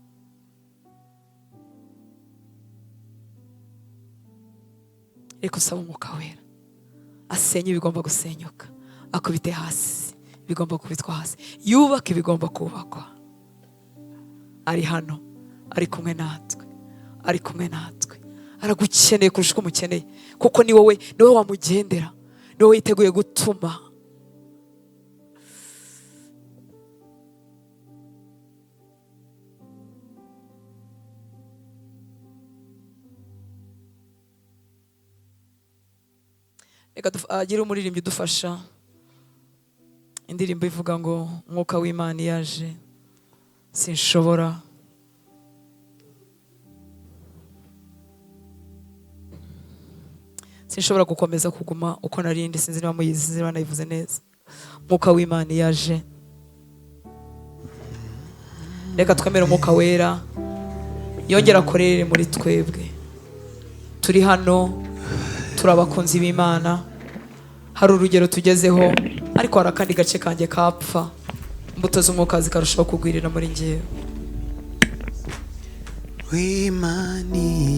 Reka usaba Umwuka Wera asenye ibigomba gusenyuka, akubite hasi bigomba kubitwa hasi, yubaka ibigomba kubakwa. Ari hano, ari kumwe natwe, ari kumwe natwe. Aragukeneye kurusha uko umukeneye, kuko ni wowe wamugendera, ni wowe yiteguye gutuma. Reka agire umuririmbyi udufasha indirimbo ivuga ngo Umwuka w'Imana yaje sinshobora. Sinshobora gukomeza kuguma uko narindi, sinzi niba muyizi, sinzi niba nayivuze neza. Umwuka w'Imana yaje. Reka twemere Umwuka Wera yongera akorere muri twebwe. Turi hano, turi abakunzi b'Imana, hari urugero tugezeho, ariko hari akandi gace kanjye kapfa, imbuto z'Umwuka zikarushaho kugwirira muri njyewe.